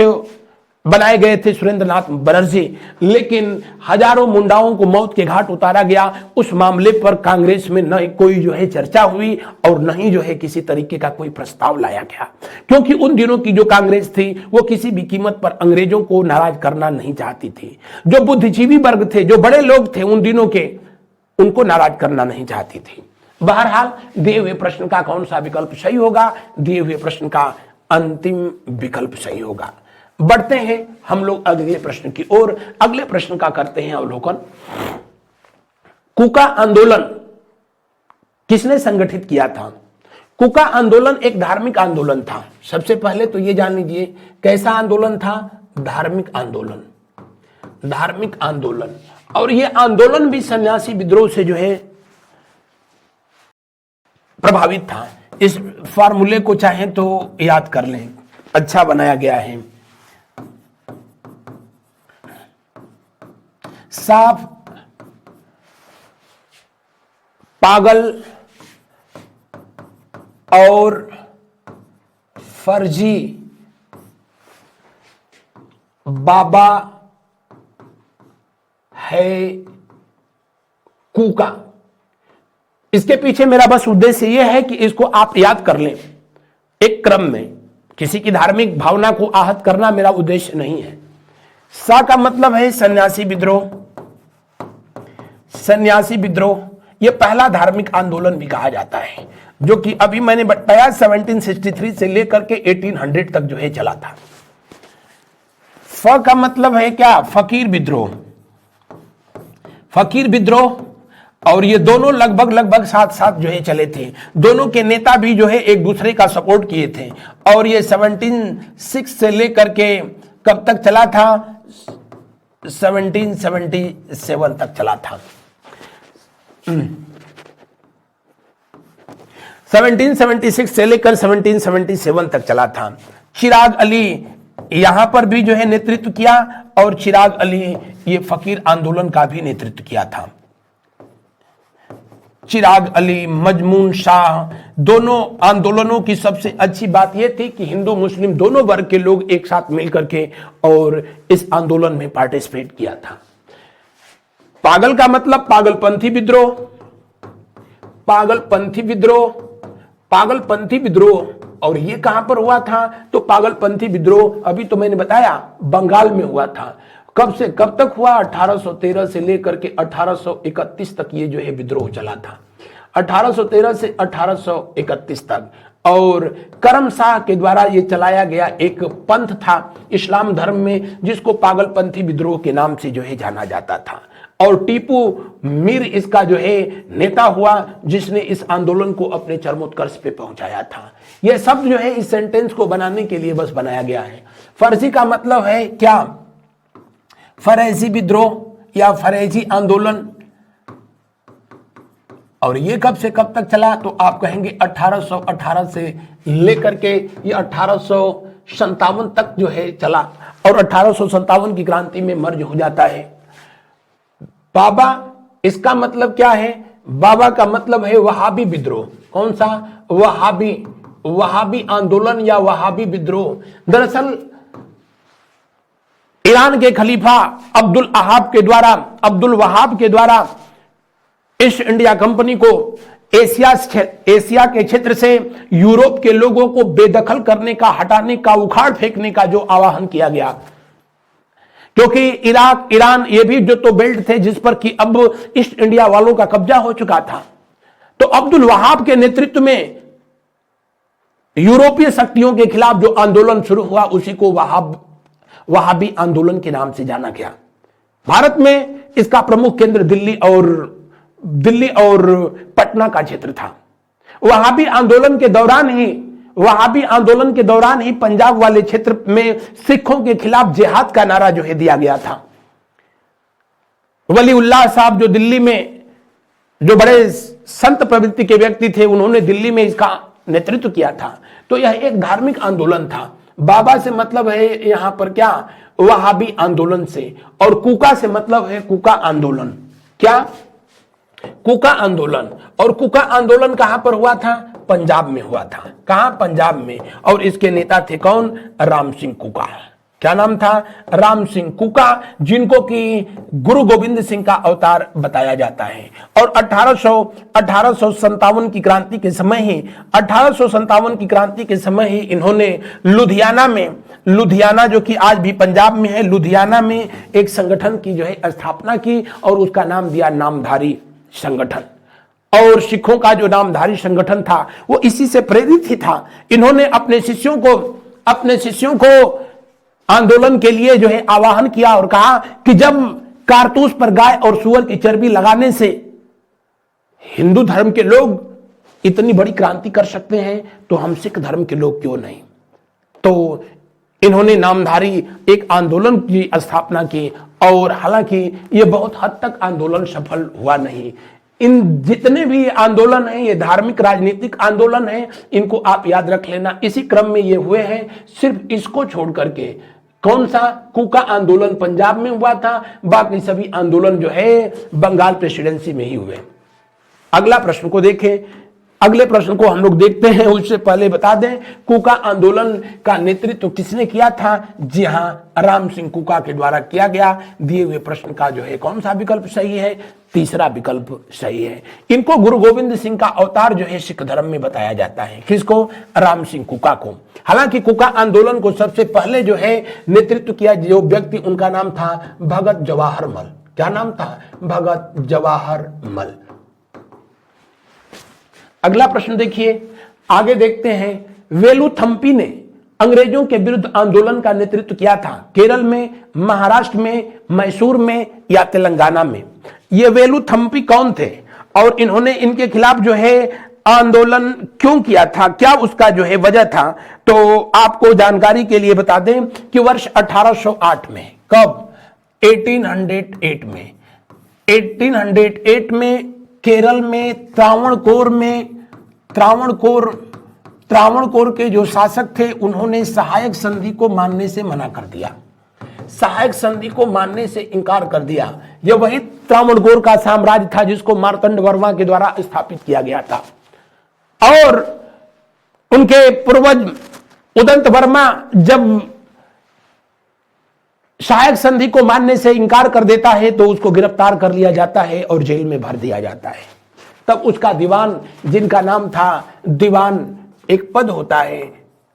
[SPEAKER 1] बनाए गए थे सुरेंद्रनाथ बनर्जी। लेकिन हजारों मुंडाओं को मौत के घाट उतारा गया। उस मामले पर कांग्रेस में न कोई जो है चर्चा हुई और न ही जो है किसी तरीके का कोई प्रस्ताव लाया गया, क्योंकि उन दिनों की जो कांग्रेस थी वो किसी भी कीमत पर अंग्रेजों को नाराज करना नहीं चाहती थी। जो बुद्धिजीवी वर्ग थे, जो बड़े लोग थे उन दिनों के, उनको नाराज करना नहीं चाहती थी। बहरहाल दिए हुए प्रश्न का कौन सा विकल्प सही होगा? दिए हुए प्रश्न का अंतिम विकल्प सही होगा। बढ़ते हैं हम लोग अगले प्रश्न की ओर। अगले प्रश्न का करते हैं अवलोकन। कुका आंदोलन किसने संगठित किया था? कुका आंदोलन एक धार्मिक आंदोलन था। सबसे पहले तो यह जान लीजिए कैसा आंदोलन था? धार्मिक आंदोलन। धार्मिक आंदोलन। और यह आंदोलन भी सन्यासी विद्रोह से जो है प्रभावित था। इस फार्मूले को चाहें तो याद कर लें, अच्छा बनाया गया है। साफ, पागल और फर्जी बाबा है कुका। इसके पीछे मेरा बस उद्देश्य यह है कि इसको आप याद कर लें एक क्रम में। किसी की धार्मिक भावना को आहत करना मेरा उद्देश्य नहीं है। सा का मतलब है सन्यासी विद्रोह। सन्यासी विद्रोह यह पहला धार्मिक आंदोलन भी कहा जाता है, जो कि अभी मैंने बताया 1763 से लेकर के 1800 तक जो है चला था। फ का मतलब है क्या? फकीर विद्रोह। फकीर विद्रोह। और ये दोनों लगभग साथ साथ जो है चले थे। दोनों के नेता भी जो है एक दूसरे का सपोर्ट किए थे। और ये 1706 से लेकर के कब तक चला था? 1777 तक चला था। 1776 से लेकर 1777 तक चला था। चिराग अली यहां पर भी जो है नेतृत्व किया और चिराग अली ये फकीर आंदोलन का भी नेतृत्व किया था। चिराग अली, मजमून शाह, दोनों आंदोलनों की सबसे अच्छी बात यह थी कि हिंदू मुस्लिम दोनों वर्ग के लोग एक साथ मिलकर के और इस आंदोलन में पार्टिसिपेट किया था। पागल का मतलब पागलपंथी विद्रोह, पागलपंथी विद्रोह, पागलपंथी विद्रोह। और ये कहां पर हुआ था? तो पागलपंथी विद्रोह अभी तो मैंने बताया बंगाल में हुआ था। कब से कब तक हुआ? 1813 से लेकर के 1831 तक ये जो है विद्रोह चला था, 1813 से 1831 तक। और करम शाह के द्वारा ये चलाया गया एक पंथ था इस्लाम धर्म में, जिसको पागलपंथी विद्रोह के नाम से जो है जाना जाता था। और टीपू मीर इसका जो है नेता हुआ, जिसने इस आंदोलन को अपने चरमोत्कर्ष पे पहुंचाया था। यह सब जो है इस सेंटेंस को बनाने के लिए बस बनाया गया है। फर्जी का मतलब है क्या? फरेजी विद्रोह या फरेजी आंदोलन। और ये कब से कब तक चला? तो आप कहेंगे 1818 से लेकर के ये 1857 तक जो है चला, और 1857 की क्रांति में मर्ज हो जाता है। बाबा, इसका मतलब क्या है? बाबा का मतलब है वहाबी विद्रोह। कौन सा? वहाबी, वहाबी आंदोलन या वहाबी विद्रोह। दरअसल ईरान के खलीफा अब्दुल वहाब के द्वारा ईस्ट इंडिया कंपनी को एशिया के क्षेत्र से यूरोप के लोगों को बेदखल करने का, हटाने का, उखाड़ फेंकने का जो आह्वान किया गया, क्योंकि इराक, ईरान ये भी जो तो बेल्ट थे जिस पर कि अब ईस्ट इंडिया वालों का कब्जा हो चुका था। तो अब्दुल वहाब के नेतृत्व में यूरोपीय शक्तियों के खिलाफ जो आंदोलन शुरू हुआ, उसी को वहाबी आंदोलन के नाम से जाना गया। भारत में इसका प्रमुख केंद्र दिल्ली और पटना का क्षेत्र था। वहाबी आंदोलन के दौरान ही पंजाब वाले क्षेत्र में सिखों के खिलाफ जिहाद का नारा जो है दिया गया था। वलीउल्लाह साहब जो दिल्ली में जो बड़े संत प्रवृत्ति के व्यक्ति थे, उन्होंने दिल्ली में इसका नेतृत्व किया था। तो यह एक धार्मिक आंदोलन था। बाबा से मतलब है यहां पर क्या? वहाबी आंदोलन से। और कुका से मतलब है कुका आंदोलन। क्या? कुका आंदोलन। और कुका आंदोलन कहां पर हुआ था? पंजाब में हुआ था। कहां? पंजाब में। और इसके नेता थे कौन? राम सिंह कुका। क्या नाम था? राम सिंह कुका, जिनको कि गुरु गोविंद सिंह का अवतार बताया जाता है। और 1857 की क्रांति के समय ही इन्होंने लुधियाना जो कि आज भी पंजाब में है, लुधियाना में एक संगठन की जो है स्थापना की, और उसका नाम दिया नामधारी संगठन। और सिखों का जो नामधारी संगठन था वो इसी से प्रेरित ही था। इन्होंने अपने शिष्यों को आंदोलन के लिए जो है आह्वान किया और कहा कि जब कारतूस पर गाय और सूअर की चर्बी लगाने से हिंदू धर्म के लोग इतनी बड़ी क्रांति कर सकते हैं, तो हम सिख धर्म के लोग क्यों नहीं? तो इन्होंने नामधारी एक आंदोलन की स्थापना की। और हालांकि ये बहुत हद तक आंदोलन सफल हुआ नहीं। इन जितने भी आंदोलन हैं, ये धार्मिक राजनीतिक आंदोलन हैं, इनको आप याद रख लेना। इसी क्रम में ये हुए हैं। सिर्फ इसको छोड़ करके, कौन सा? कुका आंदोलन पंजाब में हुआ था, बाकी सभी आंदोलन जो है बंगाल प्रेसिडेंसी में ही हुए। अगला प्रश्न को देखें। अगले प्रश्न को हम लोग देखते हैं, उससे पहले बता दें कुका आंदोलन का नेतृत्व किसने किया था? जी हां, राम सिंह कुका के द्वारा किया गया। दिए हुए प्रश्न का जो है कौन सा विकल्प सही है? तीसरा विकल्प सही है। इनको गुरु गोविंद सिंह का अवतार जो है सिख धर्म में बताया जाता है। किसको? राम सिंह कुका को। हालांकि कुका आंदोलन को सबसे पहले जो है नेतृत्व किया जो व्यक्ति, उनका नाम था भगत जवाहर मल। क्या नाम था? भगत जवाहर मल। अगला प्रश्न देखिए, आगे देखते हैं। वेलुथम्पी ने अंग्रेजों के विरुद्ध आंदोलन का नेतृत्व किया था। केरल में, महाराष्ट्र में, मैसूर में या तेलंगाना में? ये वेलुथम्पी कौन थे और इन्होंने इनके खिलाफ जो है आंदोलन क्यों किया था? क्या उसका जो है वजह था? तो आपको जानकारी के लिए बता दें कि वर्ष 1808 में, कब? 1808 में, 1808 में केरल में त्रावणकोर के जो शासक थे, उन्होंने सहायक संधि को मानने से मना कर दिया। सहायक संधि को मानने से इनकार कर दिया। यह वही त्रावणकोर का साम्राज्य था जिसको मार्तंड वर्मा के द्वारा स्थापित किया गया था, और उनके पूर्वज उदंत वर्मा जब सहायक संधि को मानने से इनकार कर देता है तो उसको गिरफ्तार कर लिया जाता है और जेल में भर दिया जाता है। तब उसका दीवान, जिनका नाम था दीवान, एक पद होता है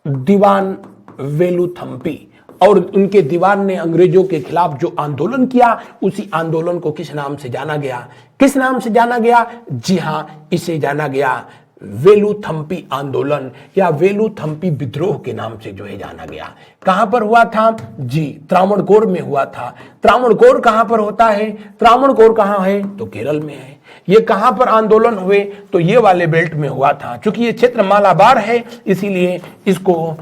[SPEAKER 1] दीवान वेलुथम्पी, और उनके दीवान ने अंग्रेजों के खिलाफ जो आंदोलन किया उसी आंदोलन को किस नाम से जाना गया? किस नाम से जाना गया? जी हां, इसे जाना गया वेलुथम्पी आंदोलन या वेलुथम्पी विद्रोह के नाम से जो है जाना गया। कहां पर हुआ था? जी, त्रावणकोर में हुआ था। त्रावणकोर कहां पर होता है? त्रावणकोर कहां है? तो केरल में है। ये कहां पर आंदोलन हुए? तो ये वाले बेल्ट में हुआ था। क्योंकि ये क्षेत्र मालाबार है इसीलिए इसको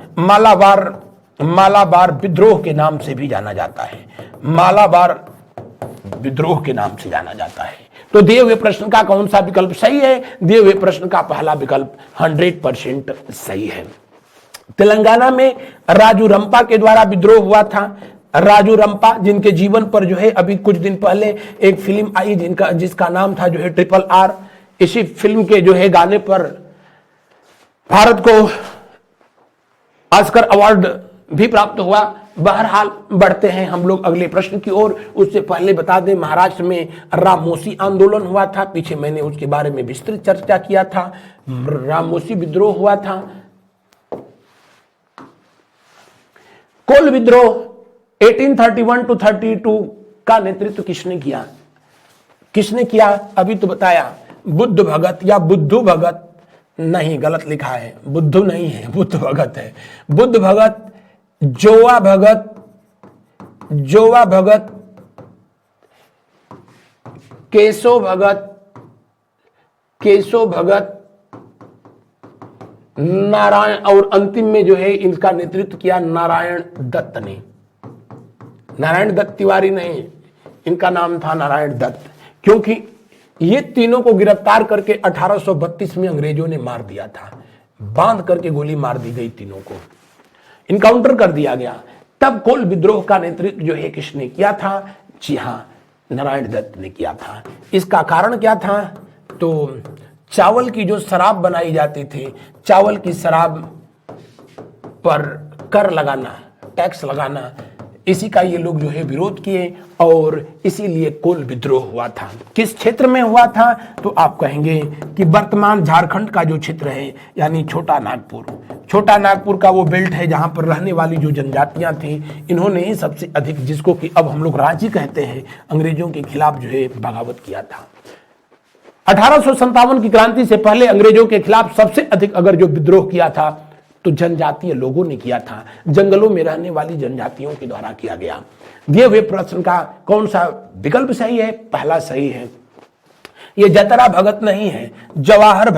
[SPEAKER 1] मालाबार विद्रोह के नाम से भी जाना जाता है। मालाबार विद्रोह के नाम से जाना जाता है। तो दिए हुए प्रश्न का कौन सा विकल्प सही है? दिए हुए प्रश्न का पहला विकल्प 100% सही है। तेलंगाना में राजू रंपा के द्वारा विद्रोह हुआ था। राजू रंपा, जिनके जीवन पर जो है अभी कुछ दिन पहले एक फिल्म आई जिसका नाम था जो है RRR। इसी फिल्म के जो है गाने पर भारत को ऑस्कर अवार्ड भी प्राप्त हुआ। बहरहाल बढ़ते हैं हम लोग अगले प्रश्न की ओर। उससे पहले बता दें, महाराष्ट्र में रामोसी आंदोलन हुआ था। पीछे मैंने उसके बारे में विस्तृत चर्चा किया था। रामोसी विद्रोह हुआ था। कोल विद्रोह 1831 to 32 का नेतृत्व किसने किया? किसने किया? अभी तो बताया, बुद्ध भगत या बुद्धू भगत। नहीं, गलत लिखा है, बुद्धू नहीं है, बुद्ध भगत है। बुद्ध भगत, जोवा भगत, केशव भगत, नारायण, और अंतिम में जो है इनका नेतृत्व किया नारायण दत्त ने। नारायण दत्त तिवारी नहीं, इनका नाम था नारायण दत्त, क्योंकि ये तीनों को गिरफ्तार करके 1832 में अंग्रेजों ने मार दिया था। बांध करके गोली मार दी गई, तीनों को इनकाउंटर कर दिया गया। तब कोल विद्रोह का नेतृत्व जो है किसने किया था? जी हां, नारायण दत्त ने किया था। इसका कारण क्या था? तो चावल की जो शराब बनाई जाती थी, चावल की शराब पर कर लगाना, टैक्स लगाना, इसी का ये लोग जो है विरोध किए और इसीलिए कोल विद्रोह हुआ था। किस क्षेत्र में हुआ था? तो आप कहेंगे कि वर्तमान झारखंड का जो क्षेत्र है, यानी छोटा नागपुर का वो बेल्ट है जहां पर रहने वाली जो जनजातियां थी, इन्होंने ही सबसे अधिक, जिसको कि अब हम लोग रांची कहते हैं, अंग्रेजों के खिलाफ जो है बगावत किया था। 1857 की क्रांति से पहले अंग्रेजों के खिलाफ सबसे अधिक अगर जो विद्रोह किया था तो जनजातीय लोगों ने किया था, जंगलों में रहने वाली जनजातियों के द्वारा किया गया। दिए हुए प्रश्न का कौन सा विकल्प सही है? पहला सही है। ये जतरा भगत नहीं है, जवाहर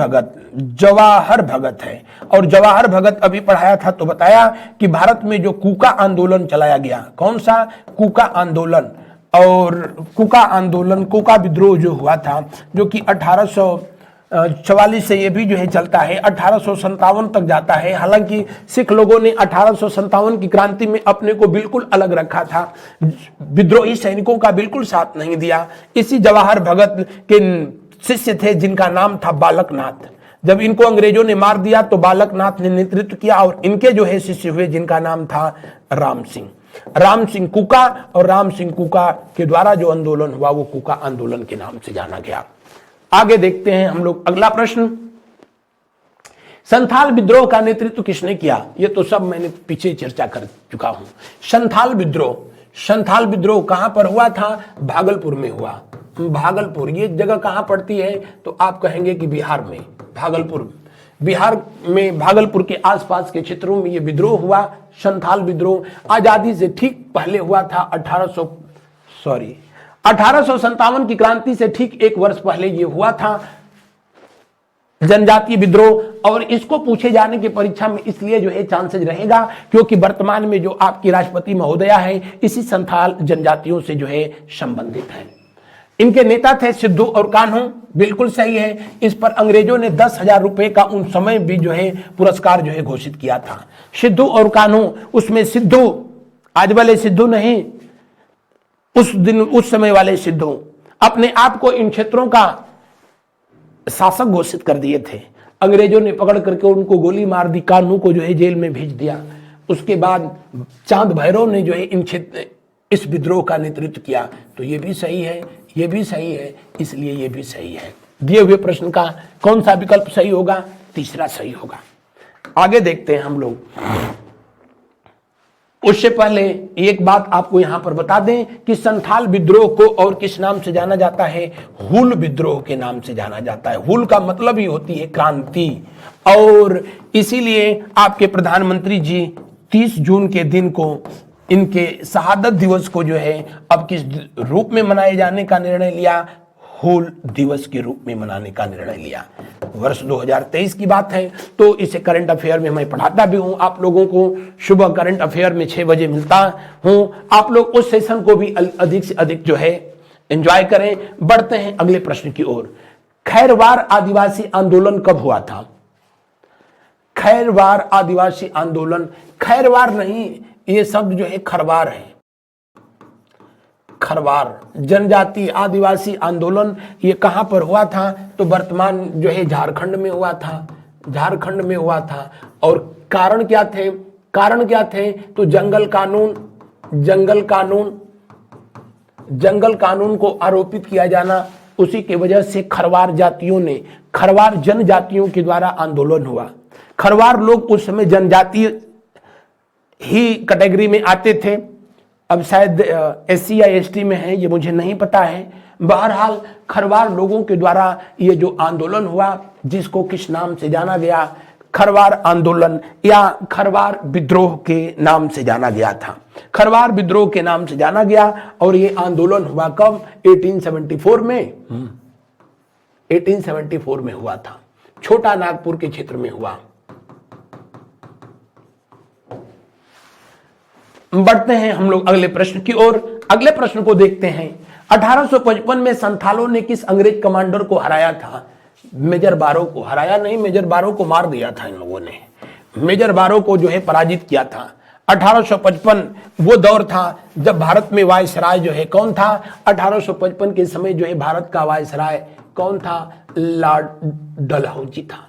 [SPEAKER 1] भगत है। और जवाहर भगत अभी पढ़ाया था तो बताया कि भारत में जो कूका आंदोलन चलाया गया, कौन सा? कूका आंदोलन। और कूका विद्रोह जो हुआ था, जो कि 1844 से ये भी जो है चलता है, 1857 तक जाता है। हालांकि सिख लोगों ने 1857 की क्रांति में अपने को बिल्कुल अलग रखा था, विद्रोही सैनिकों का बिल्कुल साथ नहीं दिया। इसी जवाहर भगत के शिष्य थे जिनका नाम था बालकनाथ। जब इनको अंग्रेजों ने मार दिया तो बालकनाथ ने नेतृत्व किया और इनके जो है शिष्य हुए जिनका नाम था राम सिंह कूका। और राम सिंह कूका के द्वारा जो आंदोलन हुआ वो कूका आंदोलन के नाम से जाना गया। आगे देखते हैं हम लोग अगला प्रश्न। संथाल विद्रोह का नेतृत्व किसने किया? ये तो सब मैंने पीछे चर्चा कर चुका हूं। संथाल विद्रोह कहां पर हुआ था? भागलपुर में हुआ। भागलपुर ये जगह कहां पड़ती है? तो आप कहेंगे कि बिहार में। बिहार में भागलपुर के आसपास के क्षेत्रों में ये विद्रोह हुआ। संथाल विद्रोह आजादी से ठीक पहले हुआ था। 1857 की क्रांति से ठीक एक वर्ष पहले ये हुआ था जनजातीय विद्रोह। और इसको पूछे जाने की परीक्षा में इसलिए जो है चांसेस रहेगा क्योंकि वर्तमान में जो आपकी राष्ट्रपति महोदया है इसी संथाल जनजातियों से जो है संबंधित है। इनके नेता थे सिद्धू और कान्हू, बिल्कुल सही है। इस पर अंग्रेजों ने 10,000 रुपए का उन समय भी जो है पुरस्कार जो है घोषित किया था। सिद्धू और कान्हू, उसमें सिद्धू आज वाले सिद्धू नहीं, उस दिन उस समय वाले सिद्धों अपने आप को इन क्षेत्रों का शासक घोषित कर दिए थे। अंग्रेजों ने पकड़ करके उनको गोली मार दी, कान्हू को जो है जेल में भेज दिया। उसके बाद चांद भैरव ने जो है इन क्षेत्र इस विद्रोह का नेतृत्व किया। तो ये भी सही है, ये भी सही है, इसलिए ये भी सही है। दिए हुए प्रश्न का कौन सा विकल्प सही होगा? तीसरा सही होगा। आगे देखते हैं हम लोग। उससे पहले एक बात आपको यहां पर बता दें कि संथाल विद्रोह को और किस नाम से जाना जाता है? हुल विद्रोह के नाम से जाना जाता है। हुल का मतलब ही होती है क्रांति, और इसीलिए आपके प्रधानमंत्री जी 30 जून के दिन को इनके शहादत दिवस को जो है अब किस रूप में मनाए जाने का निर्णय लिया? हुल दिवस के रूप में मनाने का निर्णय लिया। वर्ष 2023 की बात है, तो इसे करंट अफेयर में मैं पढ़ाता भी हूं आप लोगों को। सुबह करंट अफेयर में 6 बजे मिलता हूं। आप लोग उस सेशन को भी अधिक से अधिक जो है एंजॉय करें। बढ़ते हैं अगले प्रश्न की ओर। खैरवार आदिवासी आंदोलन कब हुआ था? खैरवार आदिवासी आंदोलन, खैरवार नहीं, ये शब्द जो है खरवार है। खरवार जनजाति आदिवासी आंदोलन ये कहां पर हुआ था? तो वर्तमान जो है झारखंड में हुआ था। झारखंड में हुआ था। और कारण क्या थे? कारण क्या थे? तो जंगल कानून को आरोपित किया जाना, उसी की वजह से खरवार जनजातियों के द्वारा आंदोलन हुआ। खरवार लोग उस समय जनजातीय ही कैटेगरी में आते थे। अब शायद SC या ST में है, ये मुझे नहीं पता है। बहरहाल खरवार लोगों के द्वारा ये जो आंदोलन हुआ, जिसको किस नाम से जाना गया? खरवार आंदोलन या खरवार विद्रोह के नाम से जाना गया था। खरवार विद्रोह के नाम से जाना गया। और ये आंदोलन हुआ कब? 1874 में। 1874 में हुआ था। छोटा नागपुर के क्षेत्र में हुआ। बढ़ते हैं हम लोग अगले प्रश्न की ओर। अगले प्रश्न को देखते हैं। 1855 में संथालों ने किस अंग्रेज कमांडर को हराया था? मेजर बारो को। हराया नहीं, मेजर बारो को मार दिया था इन लोगों ने। मेजर बारो को जो है पराजित किया था। 1855 वो दौर था जब भारत में वायसराय जो है कौन था? 1855 के समय जो है भारत का वायसराय कौन था? लॉर्ड डलहौजी था।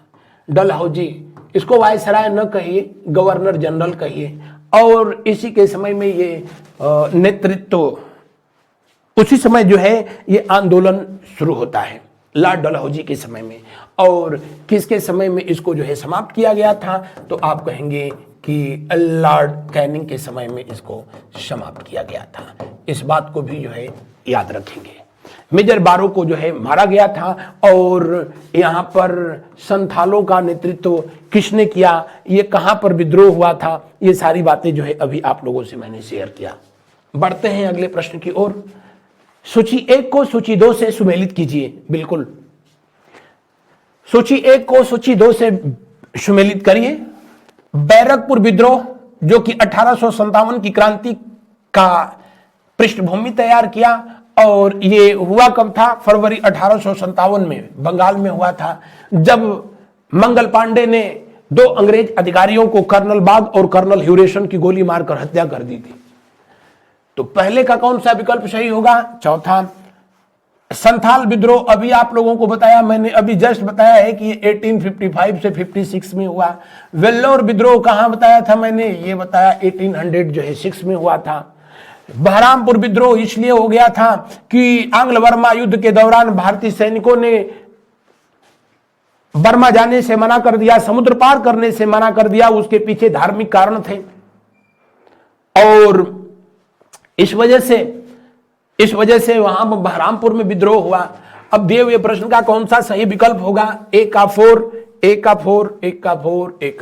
[SPEAKER 1] डलहौजी, इसको वायसराय न कहिए, गवर्नर जनरल कहिए। और इसी के समय में ये नेतृत्व, उसी समय जो है ये आंदोलन शुरू होता है, लॉर्ड डलहौजी के समय में। और किसके समय में इसको जो है समाप्त किया गया था? तो आप कहेंगे कि लॉर्ड कैनिंग के समय में इसको समाप्त किया गया था। इस बात को भी जो है याद रखेंगे। मेजर बारो को जो है मारा गया था। और यहाँ पर संथालों का नेतृत्व किसने किया? ये कहाँ पर विद्रोह हुआ था? ये सारी बातें जो है अभी आप लोगों से मैंने शेयर किया। बढ़ते हैं अगले प्रश्न की ओर। सूची 1 को सूची 2 से सुमेलित कीजिए। बिल्कुल, सूची 1 को सूची 2 से सुमेलित करिए। बैरकपुर विद्रोह, जो कि 1857 की क्रांति का पृष्ठभूमि तैयार किया। और ये हुआ कब था? फरवरी 1857 में बंगाल में हुआ था, जब मंगल पांडे ने 2 अंग्रेज अधिकारियों को कर्नल बाग और कर्नल ह्यूरेशन की गोली मारकर हत्या कर दी थी। तो पहले का कौन सा विकल्प सही होगा? चौथा। संथाल विद्रोह अभी आप लोगों को बताया, मैंने अभी जस्ट बताया है कि 1855 से 56 में हुआ। वेल्लोर विद्रोह कहां बताया था मैंने? ये बताया 1806 में हुआ था। बहरामपुर विद्रोह इसलिए हो गया था कि आंग्ल बर्मा युद्ध के दौरान भारतीय सैनिकों ने बर्मा जाने से मना कर दिया, समुद्र पार करने से मना कर दिया। उसके पीछे धार्मिक कारण थे और इस वजह से वहां बहरामपुर में विद्रोह हुआ। अब दिए हुए प्रश्न का कौन सा सही विकल्प होगा? एक का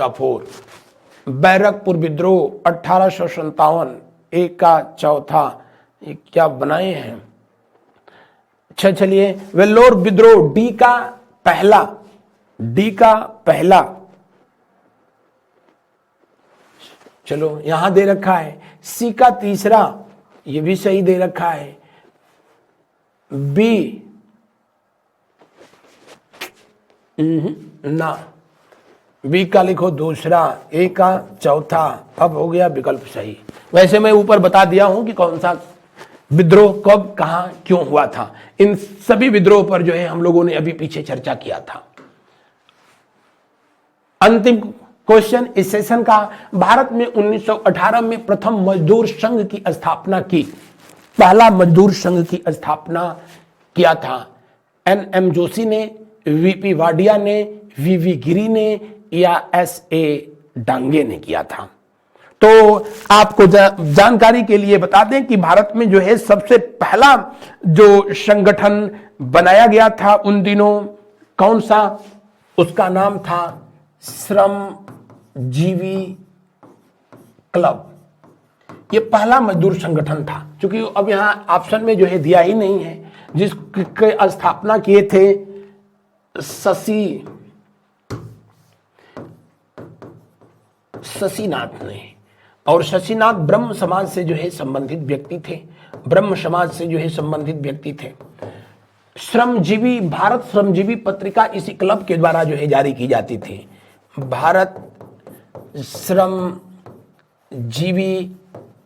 [SPEAKER 1] फोर। बैरकपुर विद्रोह 1857, 1 का चौथा। ये क्या बनाए हैं? अच्छा चलिए, वेल्लोर विद्रोह डी का पहला। चलो यहां दे रखा है। सी का तीसरा, ये भी सही दे रखा है। बी ना, बी का लिखो दूसरा, ए का चौथा। अब हो गया विकल्प सही। वैसे मैं ऊपर बता दिया हूं कि कौन सा विद्रोह कब, कहां, क्यों हुआ था, इन सभी विद्रोह पर जो है हम लोगों ने अभी पीछे चर्चा किया था। अंतिम क्वेश्चन इस सेशन का, भारत में 1918 में प्रथम मजदूर संघ की स्थापना की, पहला मजदूर संघ की स्थापना किया था NM जोशी ने, VP वाडिया ने, VV गिरी ने या SA डांगे ने किया था। तो आपको जानकारी के लिए बता दें कि भारत में जो है सबसे पहला जो संगठन बनाया गया था उन दिनों, कौन सा, उसका नाम था श्रमजीवी क्लब। ये पहला मजदूर संगठन था, क्योंकि अब यहां ऑप्शन में जो है दिया ही नहीं है, जिसके स्थापना किए थे शशिनाथ ने, और शशिनाथ ब्रह्म समाज से जो है संबंधित व्यक्ति थे, ब्रह्म समाज से जो है संबंधित व्यक्ति थे। श्रमजीवी, भारत श्रमजीवी पत्रिका इसी क्लब के द्वारा जो है जारी की जाती थी, भारत श्रमजीवी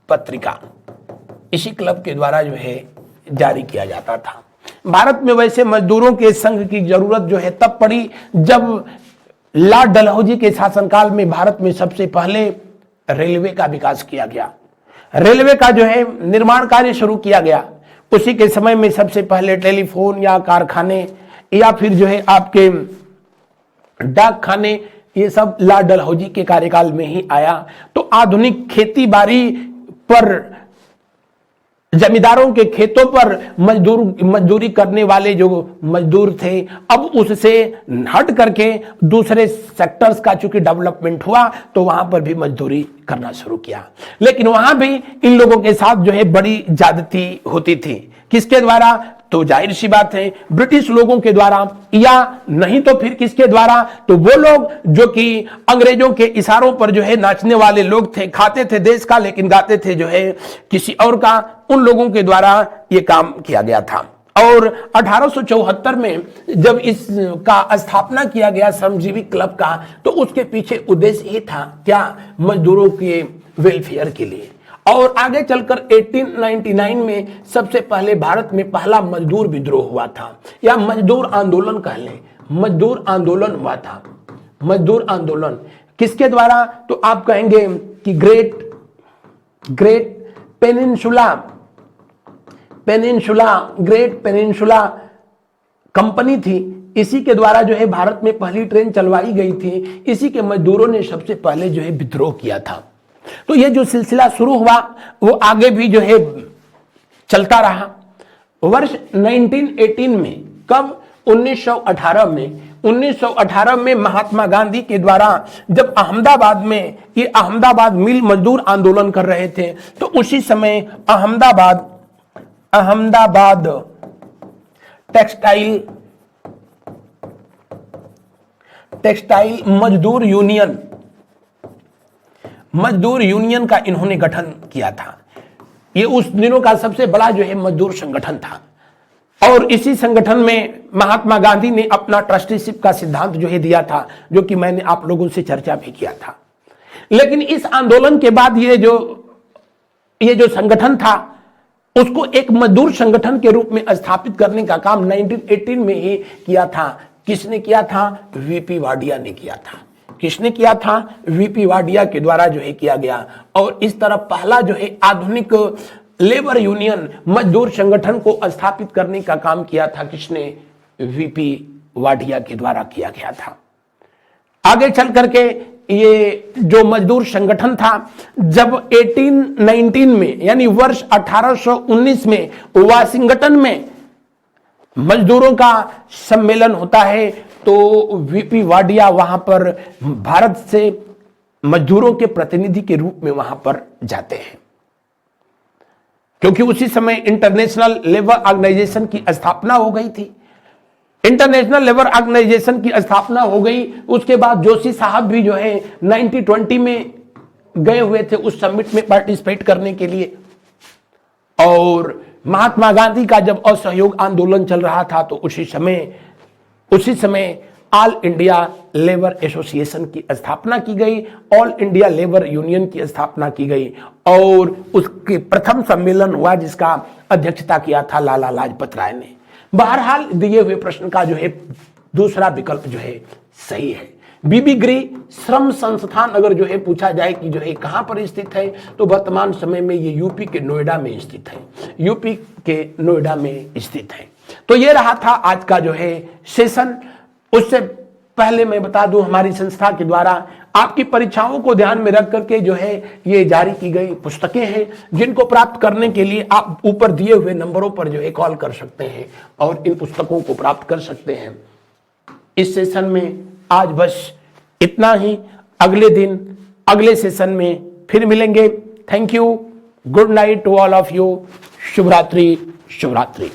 [SPEAKER 1] पत्रिका इसी क्लब के द्वारा जो है जारी किया जाता था। भारत में वैसे मजदूरों के संघ की जरूरत जो है तब पड़ी जब लॉर्ड डलहौजी के शासनकाल में भारत में सबसे पहले रेलवे का विकास किया गया, रेलवे का जो है निर्माण कार्य शुरू किया गया। उसी के समय में सबसे पहले टेलीफोन या कारखाने या फिर जो है आपके डाक खाने, ये सब लॉर्ड डलहौजी के कार्यकाल में ही आया। तो आधुनिक खेती बाड़ी पर, जमींदारों के खेतों पर मजदूरी करने वाले जो मजदूर थे, अब उससे हट करके दूसरे सेक्टर्स का चूंकि डेवलपमेंट हुआ तो वहां पर भी मजदूरी करना शुरू किया। लेकिन वहां भी इन लोगों के साथ जो है बड़ी ज्यादती होती थी। किसके द्वारा? तो जाहिर सी बात है ब्रिटिश लोगों के द्वारा, या नहीं तो फिर किसके द्वारा? तो वो लोग जो कि अंग्रेजों के इशारों पर जो है नाचने वाले लोग थे, खाते थे देश का लेकिन गाते थे जो है किसी और का, उन लोगों के द्वारा ये काम किया गया था। और 1874 में जब इसका स्थापना किया गया श्रमजीवी क्लब का, तो उसके पीछे उद्देश्य ये था क्या? मजदूरों के वेलफेयर के लिए। और आगे चलकर 1899 में सबसे पहले भारत में पहला मजदूर विद्रोह हुआ था, या मजदूर आंदोलन कह लें, मजदूर आंदोलन हुआ था। मजदूर आंदोलन किसके द्वारा? तो आप कहेंगे कि ग्रेट पेनिनसुला कंपनी थी, इसी के द्वारा जो है भारत में पहली ट्रेन चलवाई गई थी। इसी के मजदूरों ने सबसे पहले जो है विद्रोह किया था। तो ये जो सिलसिला शुरू हुआ वो आगे भी जो है चलता रहा। वर्ष 1918 में, कब? 1918 में महात्मा गांधी के द्वारा जब अहमदाबाद में ये अहमदाबाद मिल मजदूर आंदोलन कर रहे थे, तो उसी समय अहमदाबाद टेक्सटाइल मजदूर यूनियन का इन्होंने गठन किया था। ये उस दिनों का सबसे बड़ा जो है मजदूर संगठन था। और इसी संगठन में महात्मा गांधी ने अपना ट्रस्टीशिप का सिद्धांत जो है दिया था, जो कि मैंने आप लोगों से चर्चा भी किया था। लेकिन इस आंदोलन के बाद ये जो संगठन था उसको एक मजदूर संगठन के रूप में स्थापित करने का काम 1918 में ही किया था। किसने किया था? VP वाडिया ने किया था। किसने किया था? VP वाडिया के द्वारा जो है किया गया। और इस तरह पहला जो है आधुनिक लेबर यूनियन मजदूर संगठन को स्थापित करने का काम किया था किसने? VP वाडिया के द्वारा किया गया था। आगे चल करके ये जो मजदूर संगठन था, जब 1819 में यानी वर्ष 1819 में वाशिंगटन में मजदूरों का सम्मेलन होता है, तो VP वाडिया वहां पर भारत से मजदूरों के प्रतिनिधि के रूप में वहां पर जाते हैं, क्योंकि उसी समय इंटरनेशनल लेबर ऑर्गेनाइजेशन की स्थापना हो गई थी। इंटरनेशनल लेबर ऑर्गेनाइजेशन की स्थापना हो गई, उसके बाद जोशी साहब भी जो है 1920 में गए हुए थे उस समिट में पार्टिसिपेट करने के लिए। और महात्मा गांधी का जब असहयोग आंदोलन चल रहा था, तो उसी समय ऑल इंडिया लेबर एसोसिएशन की स्थापना की गई, ऑल इंडिया लेबर यूनियन की स्थापना की गई और उसके प्रथम सम्मेलन हुआ जिसका अध्यक्षता किया था लाला लाजपत राय ने। बहरहाल दिए हुए प्रश्न का जो है दूसरा विकल्प जो है सही है। बीबी गृह श्रम संस्थान अगर जो है पूछा जाए कि जो है कहां पर स्थित है, तो वर्तमान समय में ये यूपी के नोएडा में स्थित है, यूपी के नोएडा में स्थित है। तो ये रहा था आज का जो है सेशन। उससे पहले मैं बता दूं, हमारी संस्था के द्वारा आपकी परीक्षाओं को ध्यान में रख करके जो है ये जारी की गई पुस्तकें हैं, जिनको प्राप्त करने के लिए आप ऊपर दिए हुए नंबरों पर जो है कॉल कर सकते हैं और इन पुस्तकों को प्राप्त कर सकते हैं। इस सेशन में आज बस इतना ही। अगले दिन अगले सेशन में फिर मिलेंगे। Thank you, good night to all of you. शुभ रात्रि, शुभ रात्रि।